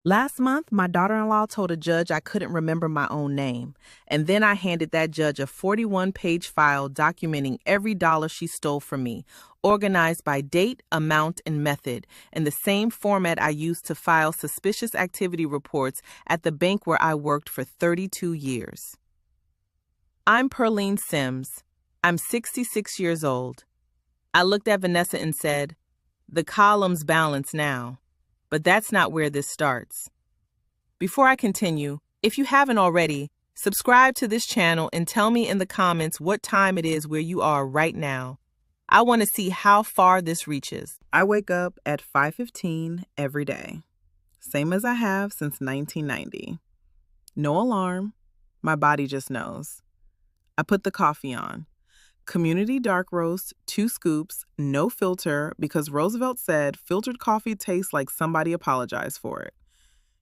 Last month, my daughter-in-law told a judge I couldn't remember my own name, and then I handed that judge a 41-page file documenting every dollar she stole from me, organized by date, amount, and method, in the same format I used to file suspicious activity reports at the bank where I worked for 32 years. I'm Perlene Sims. I'm 66 years old. I looked at Vanessa and said, "The columns balance now." But that's not where this starts. Before I continue, if you haven't already, subscribe to this channel and tell me in the comments what time it is where you are right now. I want to see how far this reaches. I wake up at 5:15 every day, same as I have since 1990. No alarm, my body just knows. I put the coffee on. Community dark roast, 2 scoops, no filter, because Roosevelt said filtered coffee tastes like somebody apologized for it.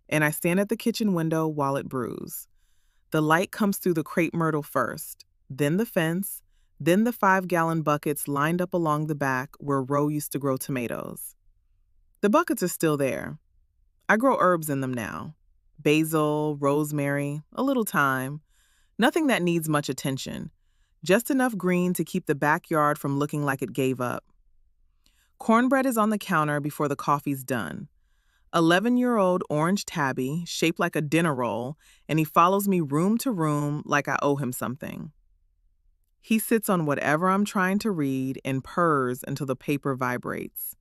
And I stand at the kitchen window while it brews. The light comes through the crepe myrtle first, then the fence, then the 5-gallon buckets lined up along the back where Ro used to grow tomatoes. The buckets are still there. I grow herbs in them now. Basil, rosemary, a little thyme. Nothing that needs much attention. Just enough green to keep the backyard from looking like it gave up. Cornbread is on the counter before the coffee's done. 11-year-old orange tabby, shaped like a dinner roll, and he follows me room to room like I owe him something. He sits on whatever I'm trying to read and purrs until the paper vibrates.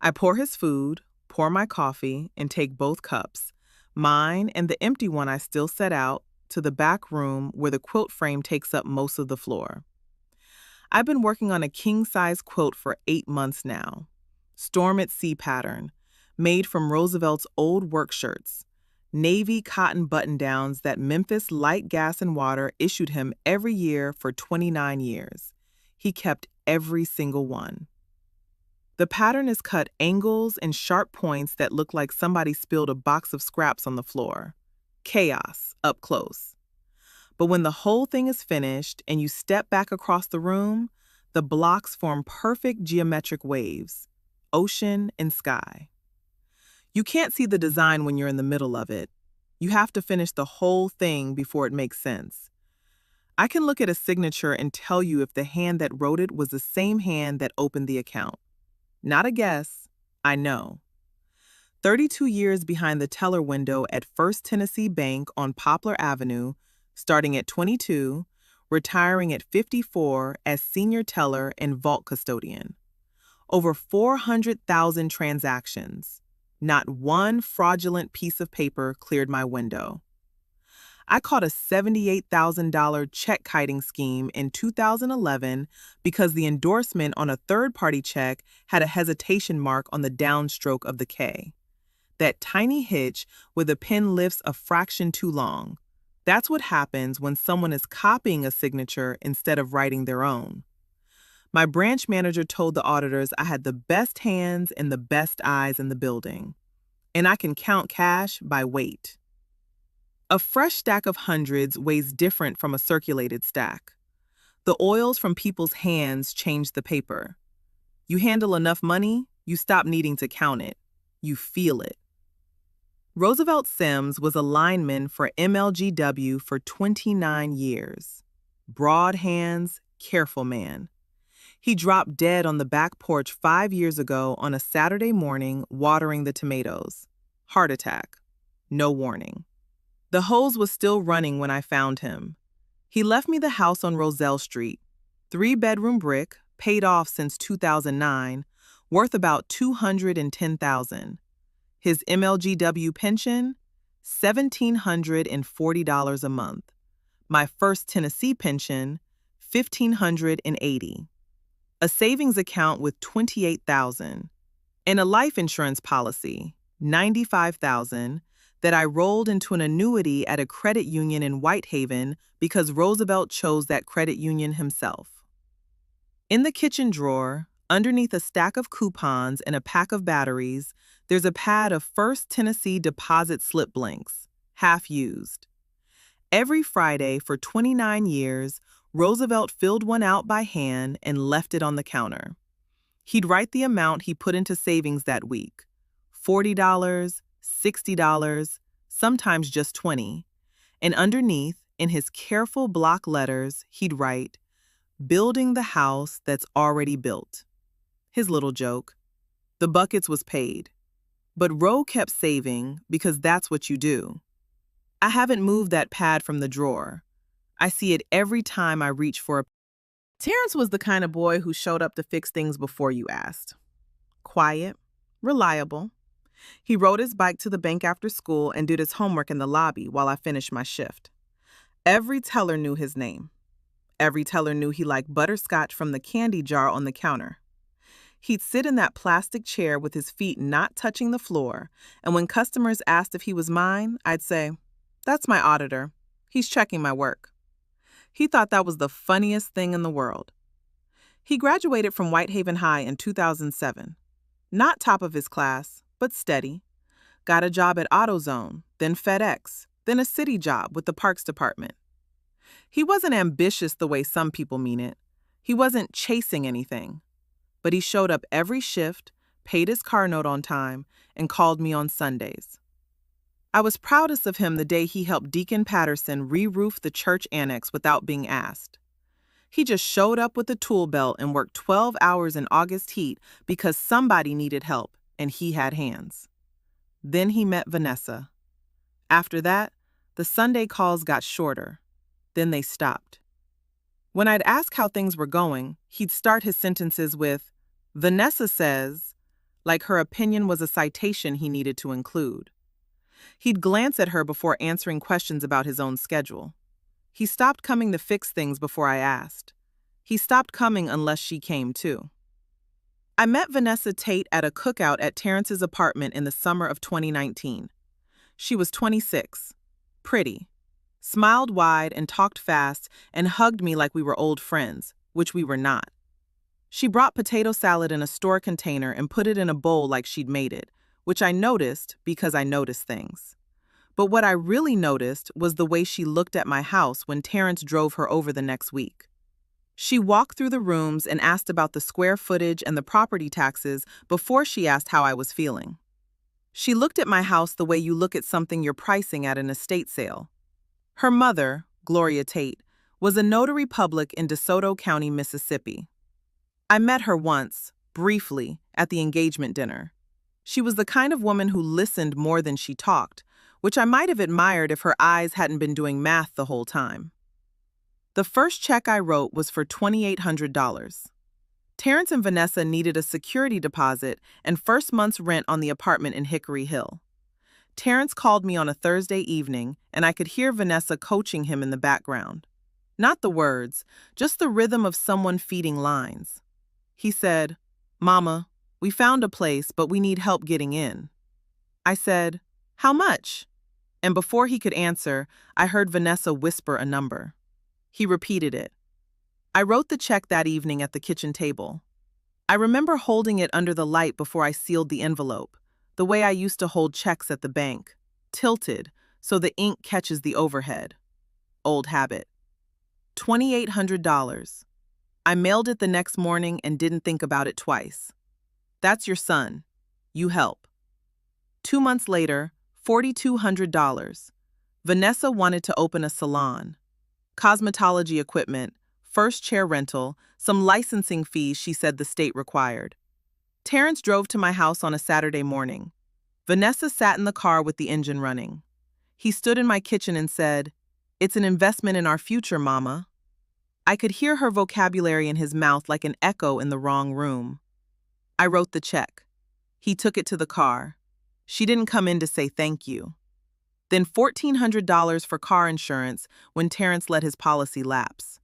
I pour his food, pour my coffee, and take both cups, mine and the empty one I still set out, to the back room where the quilt frame takes up most of the floor. I've been working on a king-size quilt for 8 months now. Storm at Sea pattern, made from Roosevelt's old work shirts, navy cotton button-downs that Memphis Light, Gas, and Water issued him every year for 29 years. He kept every single one. The pattern is cut angles and sharp points that look like somebody spilled a box of scraps on the floor. Chaos up close. But when the whole thing is finished and you step back across the room, the blocks form perfect geometric waves, ocean and sky. You can't see the design when you're in the middle of it. You have to finish the whole thing before it makes sense. I can look at a signature and tell you if the hand that wrote it was the same hand that opened the account. Not a guess, I know. 32 years behind the teller window at First Tennessee Bank on Poplar Avenue, starting at 22, retiring at 54 as senior teller and vault custodian. Over 400,000 transactions. Not one fraudulent piece of paper cleared my window. I caught a $78,000 check kiting scheme in 2011 because the endorsement on a third-party check had a hesitation mark on the downstroke of the K. That tiny hitch where the pen lifts a fraction too long. That's what happens when someone is copying a signature instead of writing their own. My branch manager told the auditors I had the best hands and the best eyes in the building. And I can count cash by weight. A fresh stack of hundreds weighs different from a circulated stack. The oils from people's hands change the paper. You handle enough money, you stop needing to count it. You feel it. Roosevelt Sims was a lineman for MLGW for 29 years. Broad hands, careful man. He dropped dead on the back porch 5 years ago on a Saturday morning watering the tomatoes. Heart attack. No warning. The hose was still running when I found him. He left me the house on Roselle Street, 3-bedroom brick, paid off since 2009, worth about $210,000. His MLGW pension, $1,740 a month. My First Tennessee pension, $1,580. A savings account with $28,000. And a life insurance policy, $95,000, that I rolled into an annuity at a credit union in Whitehaven because Roosevelt chose that credit union himself. In the kitchen drawer, underneath a stack of coupons and a pack of batteries, there's a pad of First Tennessee deposit slip blanks, half used. Every Friday for 29 years, Roosevelt filled one out by hand and left it on the counter. He'd write the amount he put into savings that week, $40, $60, sometimes just $20. And underneath, in his careful block letters, he'd write, "Building the house that's already built." His little joke. The buckets was paid. But Ro kept saving because that's what you do. I haven't moved that pad from the drawer. I see it every time I reach for a... Terrence was the kind of boy who showed up to fix things before you asked. Quiet, reliable. He rode his bike to the bank after school and did his homework in the lobby while I finished my shift. Every teller knew his name. Every teller knew he liked butterscotch from the candy jar on the counter. He'd sit in that plastic chair with his feet not touching the floor, and when customers asked if he was mine, I'd say, "That's my auditor. He's checking my work." He thought that was the funniest thing in the world. He graduated from Whitehaven High in 2007. Not top of his class, but steady. Got a job at AutoZone, then FedEx, then a city job with the Parks Department. He wasn't ambitious the way some people mean it. He wasn't chasing anything. But he showed up every shift, paid his car note on time, and called me on Sundays. I was proudest of him the day he helped Deacon Patterson re-roof the church annex without being asked. He just showed up with a tool belt and worked 12 hours in August heat because somebody needed help, and he had hands. Then he met Vanessa. After that, the Sunday calls got shorter. Then they stopped. When I'd ask how things were going, he'd start his sentences with, "Vanessa says," like her opinion was a citation he needed to include. He'd glance at her before answering questions about his own schedule. He stopped coming to fix things before I asked. He stopped coming unless she came too. I met Vanessa Tate at a cookout at Terrence's apartment in the summer of 2019. She was 26, pretty, smiled wide and talked fast and hugged me like we were old friends, which we were not. She brought potato salad in a store container and put it in a bowl like she'd made it, which I noticed because I noticed things. But what I really noticed was the way she looked at my house when Terrence drove her over the next week. She walked through the rooms and asked about the square footage and the property taxes before she asked how I was feeling. She looked at my house the way you look at something you're pricing at an estate sale. Her mother, Gloria Tate, was a notary public in DeSoto County, Mississippi. I met her once, briefly, at the engagement dinner. She was the kind of woman who listened more than she talked, which I might have admired if her eyes hadn't been doing math the whole time. The first check I wrote was for $2,800. Terrence and Vanessa needed a security deposit and first month's rent on the apartment in Hickory Hill. Terrence called me on a Thursday evening, and I could hear Vanessa coaching him in the background. Not the words, just the rhythm of someone feeding lines. He said, "Mama, we found a place, but we need help getting in." I said, "How much?" And before he could answer, I heard Vanessa whisper a number. He repeated it. I wrote the check that evening at the kitchen table. I remember holding it under the light before I sealed the envelope, the way I used to hold checks at the bank, tilted so the ink catches the overhead. Old habit. $2,800. I mailed it the next morning and didn't think about it twice. That's your son. You help. 2 months later, $4,200. Vanessa wanted to open a salon. Cosmetology equipment, first chair rental, some licensing fees she said the state required. Terrence drove to my house on a Saturday morning. Vanessa sat in the car with the engine running. He stood in my kitchen and said, "It's an investment in our future, Mama." I could hear her vocabulary in his mouth like an echo in the wrong room. I wrote the check. He took it to the car. She didn't come in to say thank you. Then $1,400 for car insurance when Terrence let his policy lapse.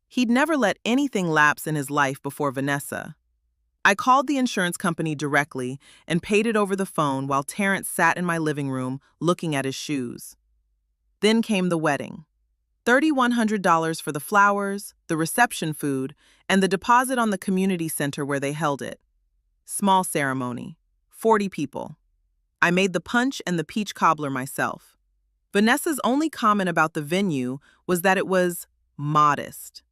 He'd never let anything lapse in his life before Vanessa. I called the insurance company directly and paid it over the phone while Terrence sat in my living room looking at his shoes. Then came the wedding. $3,100 for the flowers, the reception food, and the deposit on the community center where they held it. Small ceremony. 40 people. I made the punch and the peach cobbler myself. Vanessa's only comment about the venue was that it was modest.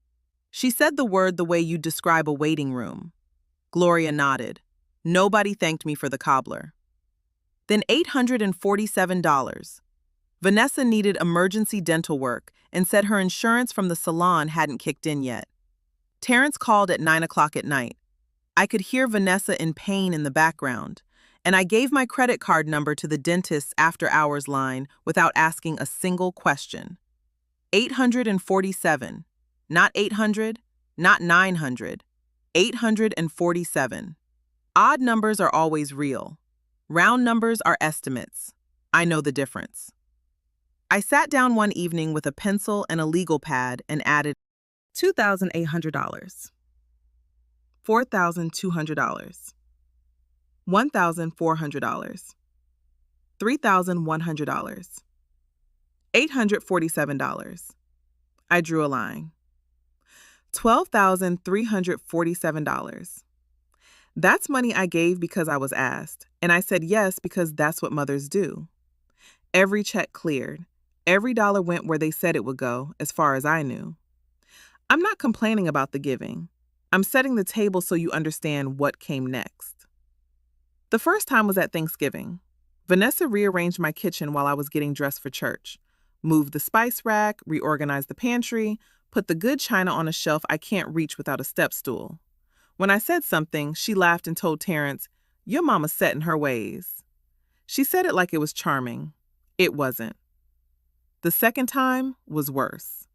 She said the word the way you'd describe a waiting room. Gloria nodded. Nobody thanked me for the cobbler. Then $847. Vanessa needed emergency dental work and said her insurance from the salon hadn't kicked in yet. Terrence called at 9 o'clock at night. I could hear Vanessa in pain in the background, and I gave my credit card number to the dentist's after-hours line without asking a single question. 847. Not 800, not 900. 847. Odd numbers are always real. Round numbers are estimates. I know the difference. I sat down one evening with a pencil and a legal pad and added $2,800, $4,200, $1,400, $3,100, $847. I drew a line. $12,347. That's money I gave because I was asked, and I said yes because that's what mothers do. Every check cleared. Every dollar went where they said it would go, as far as I knew. I'm not complaining about the giving. I'm setting the table so you understand what came next. The first time was at Thanksgiving. Vanessa rearranged my kitchen while I was getting dressed for church, moved the spice rack, reorganized the pantry, put the good china on a shelf I can't reach without a step stool. When I said something, she laughed and told Terrence, "Your mama's set in her ways." She said it like it was charming. It wasn't. The second time was worse.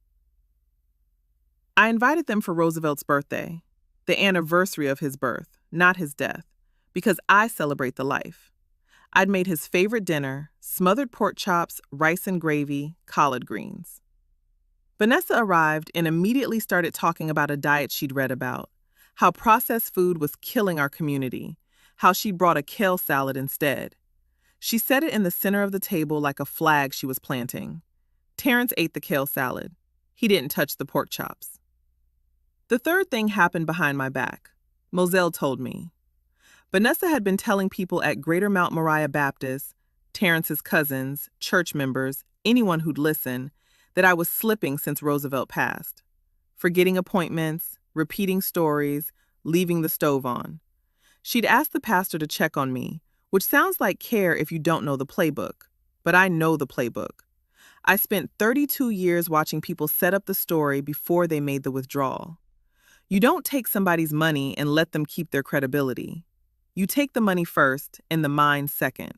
I invited them for Roosevelt's birthday, the anniversary of his birth, not his death, because I celebrate the life. I'd made his favorite dinner, smothered pork chops, rice and gravy, collard greens. Vanessa arrived and immediately started talking about a diet she'd read about, how processed food was killing our community, how she brought a kale salad instead. She set it in the center of the table like a flag she was planting. Terrence ate the kale salad. He didn't touch the pork chops. The third thing happened behind my back. Moselle told me. Vanessa had been telling people at Greater Mount Moriah Baptist, Terrence's cousins, church members, anyone who'd listen, that I was slipping since Roosevelt passed. Forgetting appointments, repeating stories, leaving the stove on. She'd asked the pastor to check on me, which sounds like care if you don't know the playbook. But I know the playbook. I spent 32 years watching people set up the story before they made the withdrawal. You don't take somebody's money and let them keep their credibility. You take the money first and the mind second.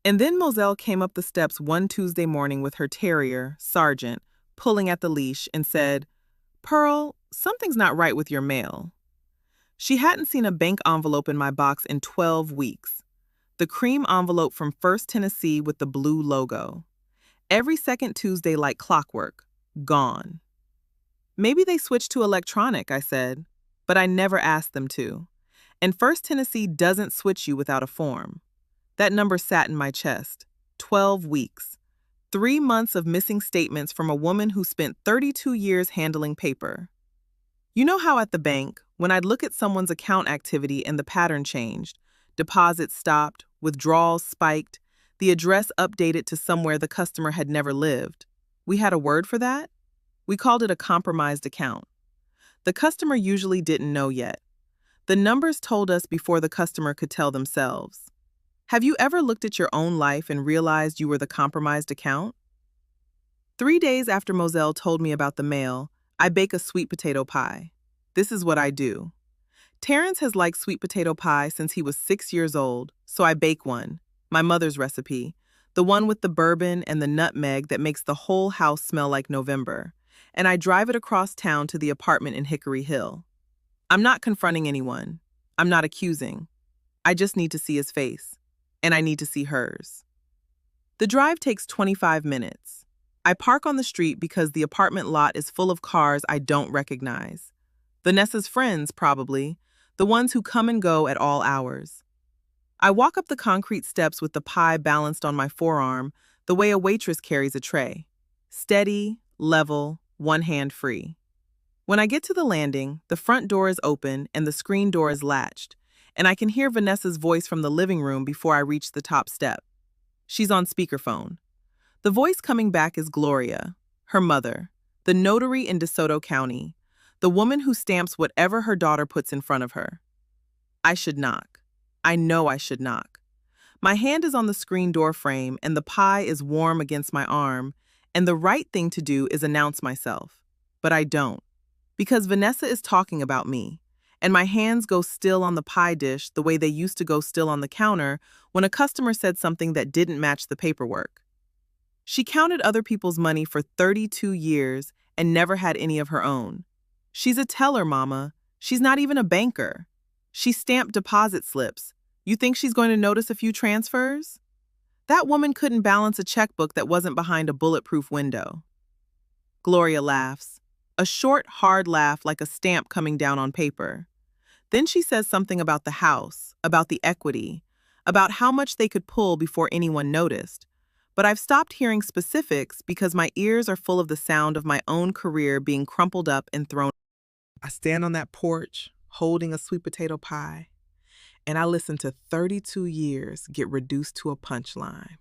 And then Moselle came up the steps one Tuesday morning with her terrier, Sergeant, pulling at the leash and said, "Pearl, something's not right with your mail." She hadn't seen a bank envelope in my box in 12 weeks. The cream envelope from First Tennessee with the blue logo. Every second Tuesday like clockwork. Gone. "Maybe they switched to electronic," I said, but I never asked them to. And First Tennessee doesn't switch you without a form. That number sat in my chest. 12 weeks. 3 months of missing statements from a woman who spent 32 years handling paper. You know how at the bank, when I'd look at someone's account activity and the pattern changed, deposits stopped, withdrawals spiked, the address updated to somewhere the customer had never lived. We had a word for that? We called it a compromised account. The customer usually didn't know yet. The numbers told us before the customer could tell themselves. Have you ever looked at your own life and realized you were the compromised account? 3 days after Moselle told me about the mail, I bake a sweet potato pie. This is what I do. Terrence has liked sweet potato pie since he was 6 years old, so I bake one, my mother's recipe, the one with the bourbon and the nutmeg that makes the whole house smell like November, and I drive it across town to the apartment in Hickory Hill. I'm not confronting anyone. I'm not accusing. I just need to see his face, and I need to see hers. The drive takes 25 minutes. I park on the street because the apartment lot is full of cars I don't recognize. Vanessa's friends, probably, the ones who come and go at all hours. I walk up the concrete steps with the pie balanced on my forearm the way a waitress carries a tray. Steady, level, one hand free. When I get to the landing, the front door is open and the screen door is latched, and I can hear Vanessa's voice from the living room before I reach the top step. She's on speakerphone. The voice coming back is Gloria, her mother, the notary in DeSoto County, the woman who stamps whatever her daughter puts in front of her. I should knock. I know I should knock. My hand is on the screen door frame and the pie is warm against my arm, and the right thing to do is announce myself. But I don't, because Vanessa is talking about me, and my hands go still on the pie dish the way they used to go still on the counter when a customer said something that didn't match the paperwork. She counted other people's money for 32 years and never had any of her own. She's a teller, Mama. She's not even a banker. She stamped deposit slips. You think she's going to notice a few transfers? That woman couldn't balance a checkbook that wasn't behind a bulletproof window. Gloria laughs. A short, hard laugh like a stamp coming down on paper. Then she says something about the house, about the equity, about how much they could pull before anyone noticed. But I've stopped hearing specifics because my ears are full of the sound of my own career being crumpled up and thrown. I stand on that porch, holding a sweet potato pie, and I listen to 32 years get reduced to a punchline.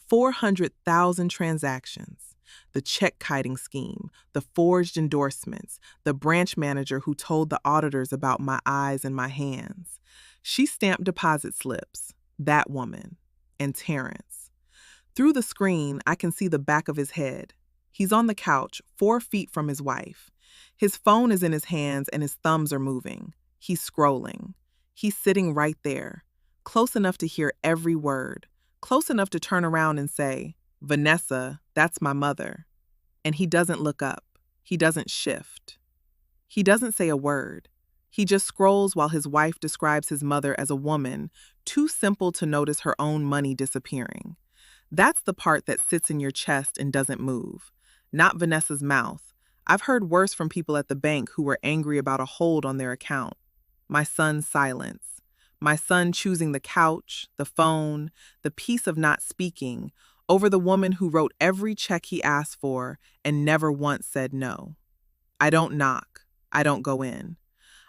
400,000 transactions, the check kiting scheme, the forged endorsements, the branch manager who told the auditors about my eyes and my hands. She stamped deposit slips, that woman, and Terrence. Through the screen, I can see the back of his head. He's on the couch, 4 feet from his wife. His phone is in his hands and his thumbs are moving. He's scrolling. He's sitting right there, close enough to hear every word, close enough to turn around and say, "Vanessa, that's my mother." And he doesn't look up. He doesn't shift. He doesn't say a word. He just scrolls while his wife describes his mother as a woman too simple to notice her own money disappearing. That's the part that sits in your chest and doesn't move. Not Vanessa's mouth. I've heard worse from people at the bank who were angry about a hold on their account. My son's silence. My son choosing the couch, the phone, the peace of not speaking over the woman who wrote every check he asked for and never once said no. I don't knock. I don't go in.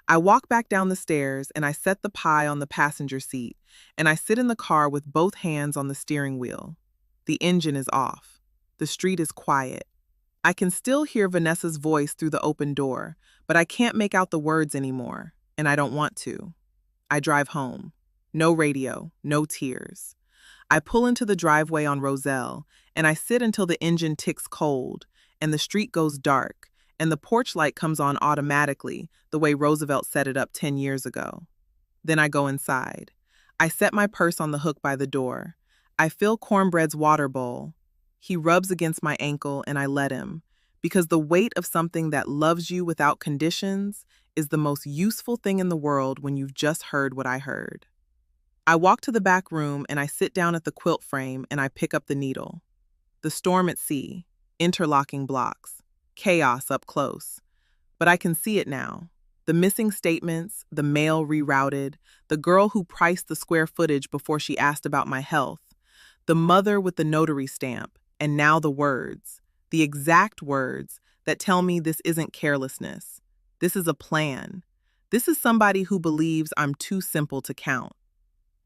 I walk back down the stairs and I set the pie on the passenger seat and I sit in the car with both hands on the steering wheel. The engine is off. The street is quiet. I can still hear Vanessa's voice through the open door, but I can't make out the words anymore, and I don't want to. I drive home. No radio, no tears. I pull into the driveway on Roselle, and I sit until the engine ticks cold, and the street goes dark, and the porch light comes on automatically, the way Roosevelt set it up 10 years ago. Then I go inside. I set my purse on the hook by the door. I fill Cornbread's water bowl. He rubs against my ankle and I let him, because the weight of something that loves you without conditions is the most useful thing in the world when you've just heard what I heard. I walk to the back room and I sit down at the quilt frame and I pick up the needle. The storm at sea, interlocking blocks, chaos up close. But I can see it now. The missing statements, the mail rerouted, the girl who priced the square footage before she asked about my health, the mother with the notary stamp, and now the words, the exact words that tell me this isn't carelessness. This is a plan. This is somebody who believes I'm too simple to count.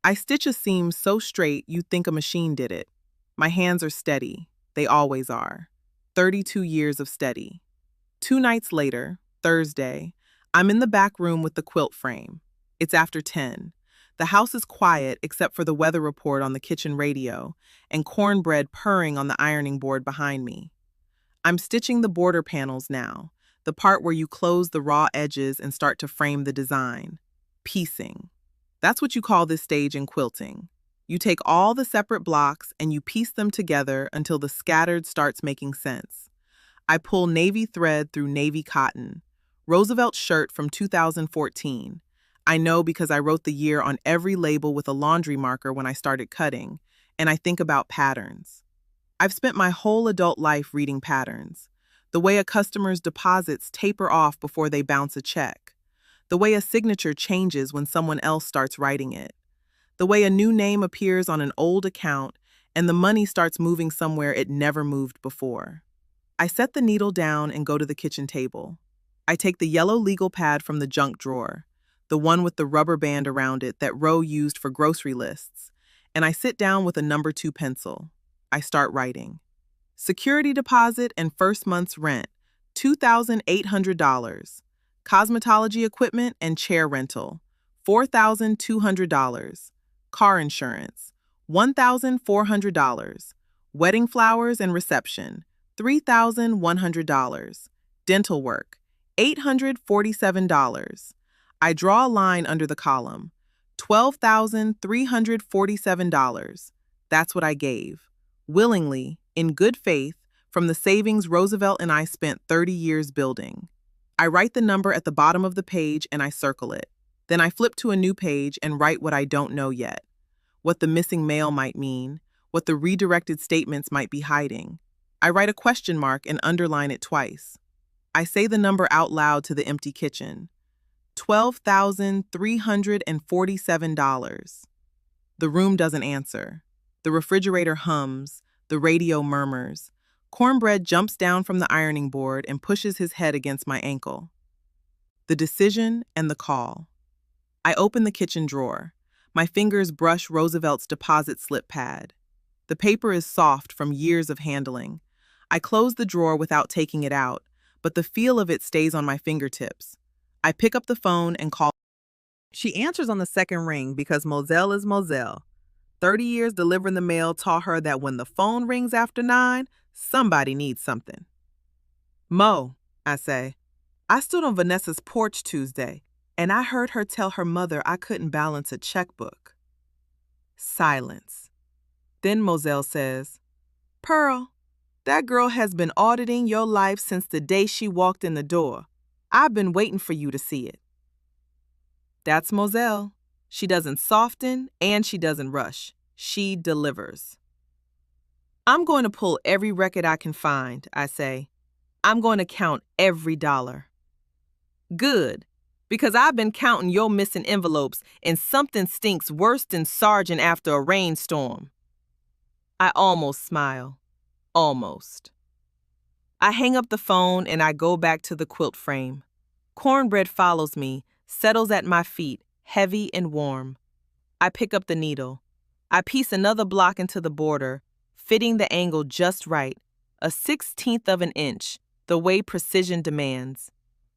I stitch a seam so straight you'd think a machine did it. My hands are steady. They always are. 32 years of steady. 2 nights later, Thursday, I'm in the back room with the quilt frame. It's after 10. The house is quiet except for the weather report on the kitchen radio and Cornbread purring on the ironing board behind me. I'm stitching the border panels now, the part where you close the raw edges and start to frame the design. Piecing. That's what you call this stage in quilting. You take all the separate blocks and you piece them together until the scattered starts making sense. I pull navy thread through navy cotton. Roosevelt's shirt from 2014. I know because I wrote the year on every label with a laundry marker when I started cutting, and I think about patterns. I've spent my whole adult life reading patterns. The way a customer's deposits taper off before they bounce a check. The way a signature changes when someone else starts writing it. The way a new name appears on an old account and the money starts moving somewhere it never moved before. I set the needle down and go to the kitchen table. I take the yellow legal pad from the junk drawer, the one with the rubber band around it that Ro used for grocery lists, and I sit down with a number 2 pencil. I start writing. Security deposit and first month's rent, $2,800. Cosmetology equipment and chair rental, $4,200. Car insurance, $1,400. Wedding flowers and reception, $3,100. Dental work, $847. I draw a line under the column, $12,347. That's what I gave, willingly, in good faith, from the savings Roosevelt and I spent 30 years building. I write the number at the bottom of the page and I circle it. Then I flip to a new page and write what I don't know yet. What the missing mail might mean, what the redirected statements might be hiding. I write a question mark and underline it twice. I say the number out loud to the empty kitchen. $12,347. The room doesn't answer. The refrigerator hums. The radio murmurs. Cornbread jumps down from the ironing board and pushes his head against my ankle. The decision and the call. I open the kitchen drawer. My fingers brush Roosevelt's deposit slip pad. The paper is soft from years of handling. I close the drawer without taking it out, but the feel of it stays on my fingertips. I pick up the phone and call. She answers on the second ring because Moselle is Moselle. 30 years delivering the mail taught her that when the phone rings after 9, somebody needs something. Mo, I say, I stood on Vanessa's porch Tuesday, and I heard her tell her mother I couldn't balance a checkbook. Silence. Then Moselle says, Pearl, that girl has been auditing your life since the day she walked in the door. I've been waiting for you to see it. That's Moselle. She doesn't soften and she doesn't rush. She delivers. I'm going to pull every record I can find, I say. I'm going to count every dollar. Good, because I've been counting your missing envelopes and something stinks worse than Sergeant after a rainstorm. I almost smile. Almost. I hang up the phone and I go back to the quilt frame. Cornbread follows me, settles at my feet, heavy and warm. I pick up the needle. I piece another block into the border, fitting the angle just right, a 1/16 of an inch, the way precision demands.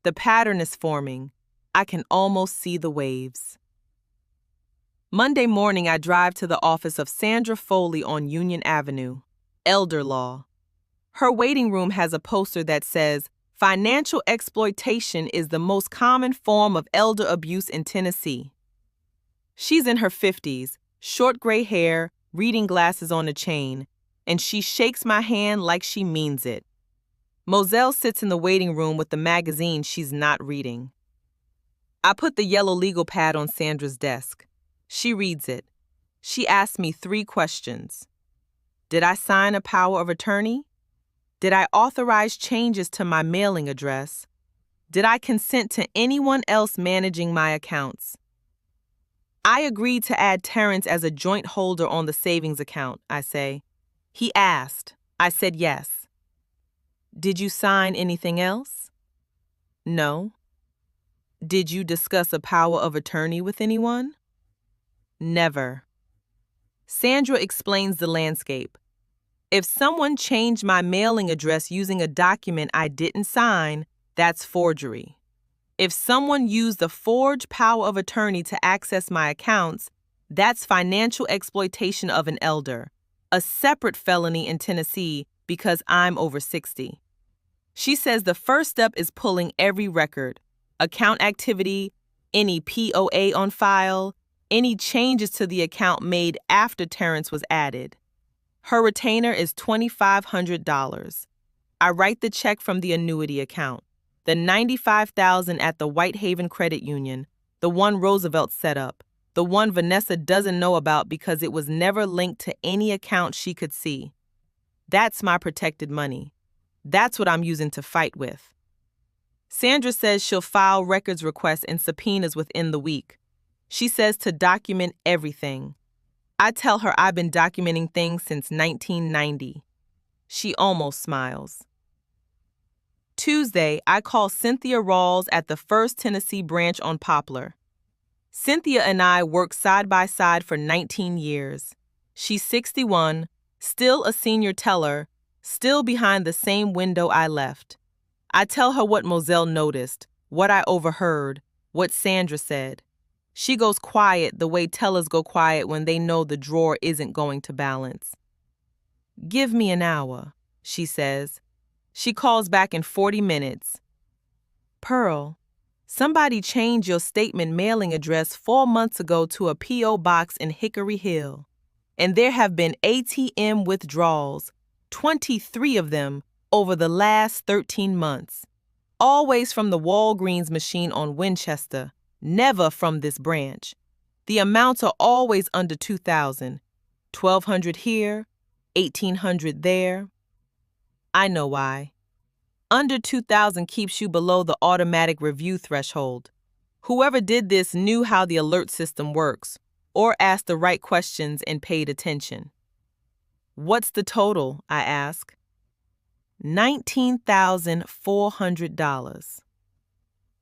The pattern is forming. I can almost see the waves. Monday morning, I drive to the office of Sandra Foley on Union Avenue, Elder Law. Her waiting room has a poster that says, "Financial exploitation is the most common form of elder abuse in Tennessee." She's in her 50s, short gray hair, reading glasses on a chain, and she shakes my hand like she means it. Moselle sits in the waiting room with the magazine she's not reading. I put the yellow legal pad on Sandra's desk. She reads it. She asks me 3 questions. Did I sign a power of attorney? Did I authorize changes to my mailing address? Did I consent to anyone else managing my accounts? I agreed to add Terrence as a joint holder on the savings account, I say. He asked. I said yes. Did you sign anything else? No. Did you discuss a power of attorney with anyone? Never. Sandra explains the landscape. If someone changed my mailing address using a document I didn't sign, that's forgery. If someone used a forged power of attorney to access my accounts, that's financial exploitation of an elder, a separate felony in Tennessee because I'm over 60. She says the first step is pulling every record, account activity, any POA on file, any changes to the account made after Terrence was added. Her retainer is $2,500. I write the check from the annuity account, the $95,000 at the Whitehaven Credit Union, the one Roosevelt set up, the one Vanessa doesn't know about because it was never linked to any account she could see. That's my protected money. That's what I'm using to fight with. Sandra says she'll file records requests and subpoenas within the week. She says to document everything. I tell her I've been documenting things since 1990. She almost smiles. Tuesday, I call Cynthia Rawls at the First Tennessee branch on Poplar. Cynthia and I worked side by side for 19 years. She's 61, still a senior teller, still behind the same window I left. I tell her what Moselle noticed, what I overheard, what Sandra said. She goes quiet the way tellers go quiet when they know the drawer isn't going to balance. "Give me an hour," she says. She calls back in 40 minutes. "Pearl, somebody changed your statement mailing address 4 months ago to a P.O. box in Hickory Hill, and there have been ATM withdrawals, 23 of them over the last 13 months. Always from the Walgreens machine on Winchester, never from this branch. The amounts are always under 2,000, 1,200 here, 1,800 there. I know why. Under 2,000 keeps you below the automatic review threshold. Whoever did this knew how the alert system works, or asked the right questions and paid attention." "What's the total?" I ask. $19,400.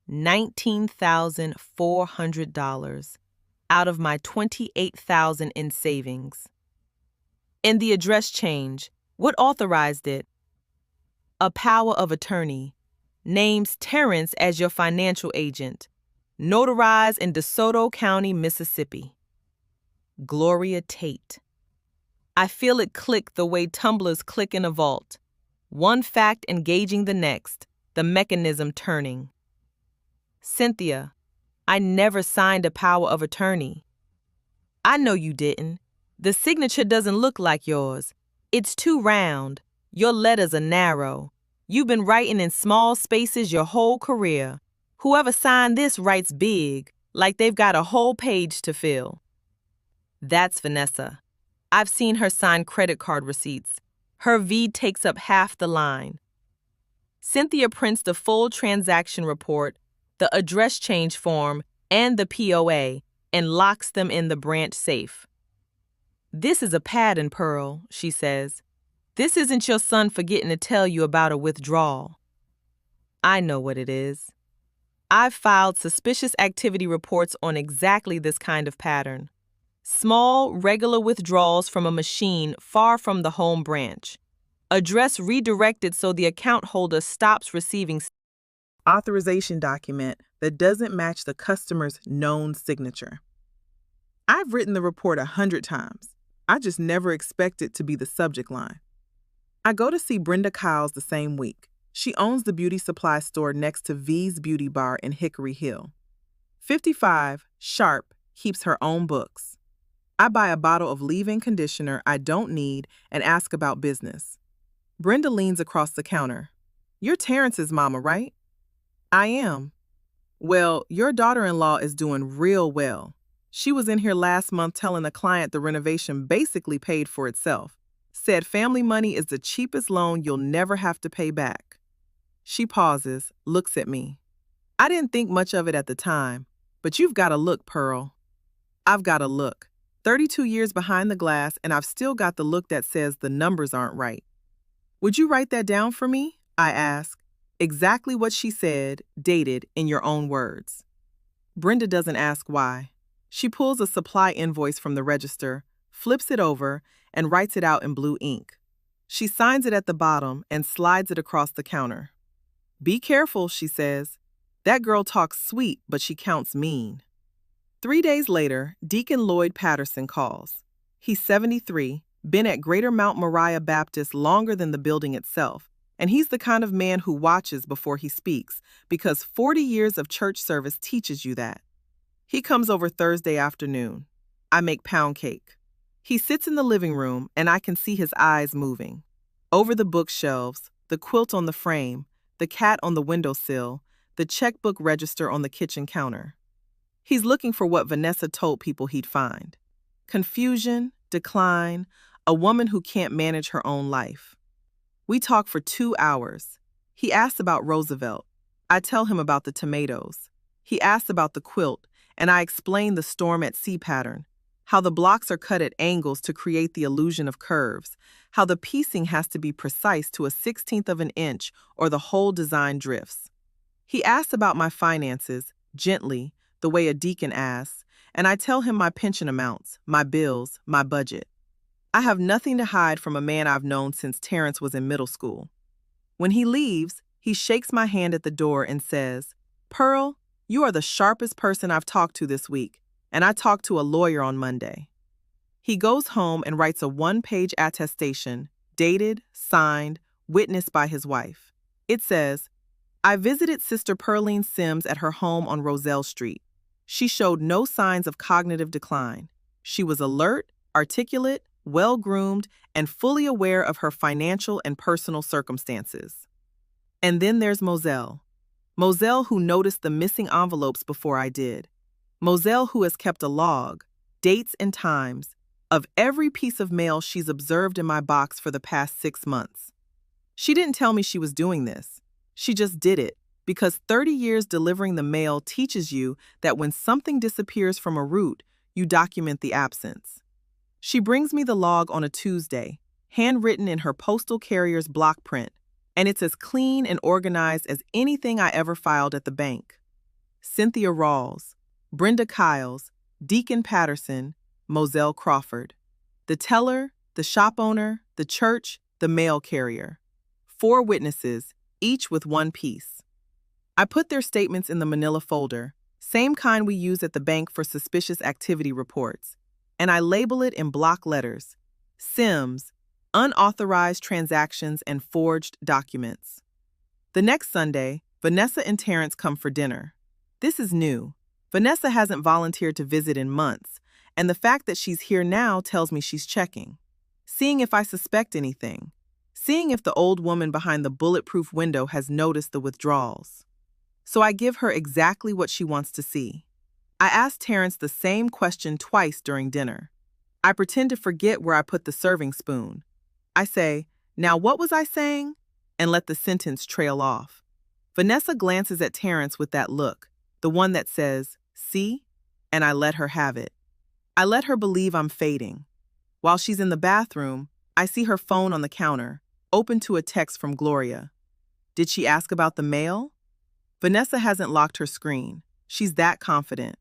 $19,400 out of my $28,000 in savings. "In the address change, what authorized it?" "A power of attorney. Names Terrence as your financial agent. Notarized in DeSoto County, Mississippi." Gloria Tate. I feel it click the way tumblers click in a vault. One fact engaging the next, the mechanism turning. "Cynthia, I never signed a power of attorney." "I know you didn't. The signature doesn't look like yours. It's too round. Your letters are narrow. You've been writing in small spaces your whole career. Whoever signed this writes big, like they've got a whole page to fill." That's Vanessa. I've seen her sign credit card receipts. Her V takes up half the line. Cynthia prints the full transaction report, the address change form, and the POA, and locks them in the branch safe. "This is a pattern, Pearl," she says. "This isn't your son forgetting to tell you about a withdrawal." I know what it is. I've filed suspicious activity reports on exactly this kind of pattern. Small, regular withdrawals from a machine far from the home branch. Address redirected so the account holder stops receiving authorization document that doesn't match the customer's known signature. I've written the report 100 times. I just never expect it to be the subject line. I go to see Brenda Kyles the same week. She owns the beauty supply store next to V's Beauty Bar in Hickory Hill. 55, sharp, keeps her own books. I buy a bottle of leave-in conditioner I don't need and ask about business. Brenda leans across the counter. "You're Terrence's mama, right?" "I am." "Well, your daughter-in-law is doing real well. She was in here last month telling the client the renovation basically paid for itself. Said family money is the cheapest loan you'll never have to pay back." She pauses, looks at me. "I didn't think much of it at the time, but you've got a look, Pearl." I've got a look. 32 years behind the glass, and I've still got the look that says the numbers aren't right. "Would you write that down for me?" I ask. Exactly what she said, dated in your own words. Brenda doesn't ask why. She pulls a supply invoice from the register, flips it over, and writes it out in blue ink. She signs it at the bottom and slides it across the counter. "Be careful," she says. "That girl talks sweet, but she counts mean." 3 days later, Deacon Lloyd Patterson calls. He's 73, been at Greater Mount Moriah Baptist longer than the building itself, and he's the kind of man who watches before he speaks, because 40 years of church service teaches you that. He comes over Thursday afternoon. I make pound cake. He sits in the living room, and I can see his eyes moving. Over the bookshelves, the quilt on the frame, the cat on the windowsill, the checkbook register on the kitchen counter. He's looking for what Vanessa told people he'd find. Confusion, decline, a woman who can't manage her own life. We talk for 2 hours. He asks about Roosevelt. I tell him about the tomatoes. He asks about the quilt, and I explain the storm at sea pattern, how the blocks are cut at angles to create the illusion of curves, how the piecing has to be precise to a 1/16 of an inch or the whole design drifts. He asks about my finances, gently, the way a deacon asks, and I tell him my pension amounts, my bills, my budget. I have nothing to hide from a man I've known since Terrence was in middle school. When he leaves, he shakes my hand at the door and says, "Pearl, you are the sharpest person I've talked to this week. and I talked to a lawyer on Monday. He goes home and writes a one-page attestation, dated, signed, witnessed by his wife. It says, I visited Sister Pearline Sims at her home on Roselle Street. She showed no signs of cognitive decline. She was alert, articulate, well-groomed, and fully aware of her financial and personal circumstances. And then there's Moselle. Moselle, who noticed the missing envelopes before I did. Moselle, who has kept a log, dates and times, of every piece of mail she's observed in my box for the past 6 months. She didn't tell me she was doing this. She just did it, because 30 years delivering the mail teaches you that when something disappears from a route, you document the absence. She brings me the log on a Tuesday, handwritten in her postal carrier's block print, and it's as clean and organized as anything I ever filed at the bank. Cynthia Rawls, Brenda Kiles, Deacon Patterson, Moselle Crawford. The teller, the shop owner, the church, the mail carrier. 4 witnesses, each with one piece. I put their statements in the manila folder, same kind we use at the bank for suspicious activity reports, and I label it in block letters, Sims, unauthorized transactions and forged documents. The next Sunday, Vanessa and Terrence come for dinner. This is new. Vanessa hasn't volunteered to visit in months, and the fact that she's here now tells me she's checking, seeing if I suspect anything, seeing if the old woman behind the bulletproof window has noticed the withdrawals. So I give her exactly what she wants to see. I ask Terrence the same question twice during dinner. I pretend to forget where I put the serving spoon. I say, "Now what was I saying?" and let the sentence trail off. Vanessa glances at Terrence with that look, the one that says, "See?" and I let her have it. I let her believe I'm fading. While she's in the bathroom, I see her phone on the counter, open to a text from Gloria. Did she ask about the mail? Vanessa hasn't locked her screen. She's that confident.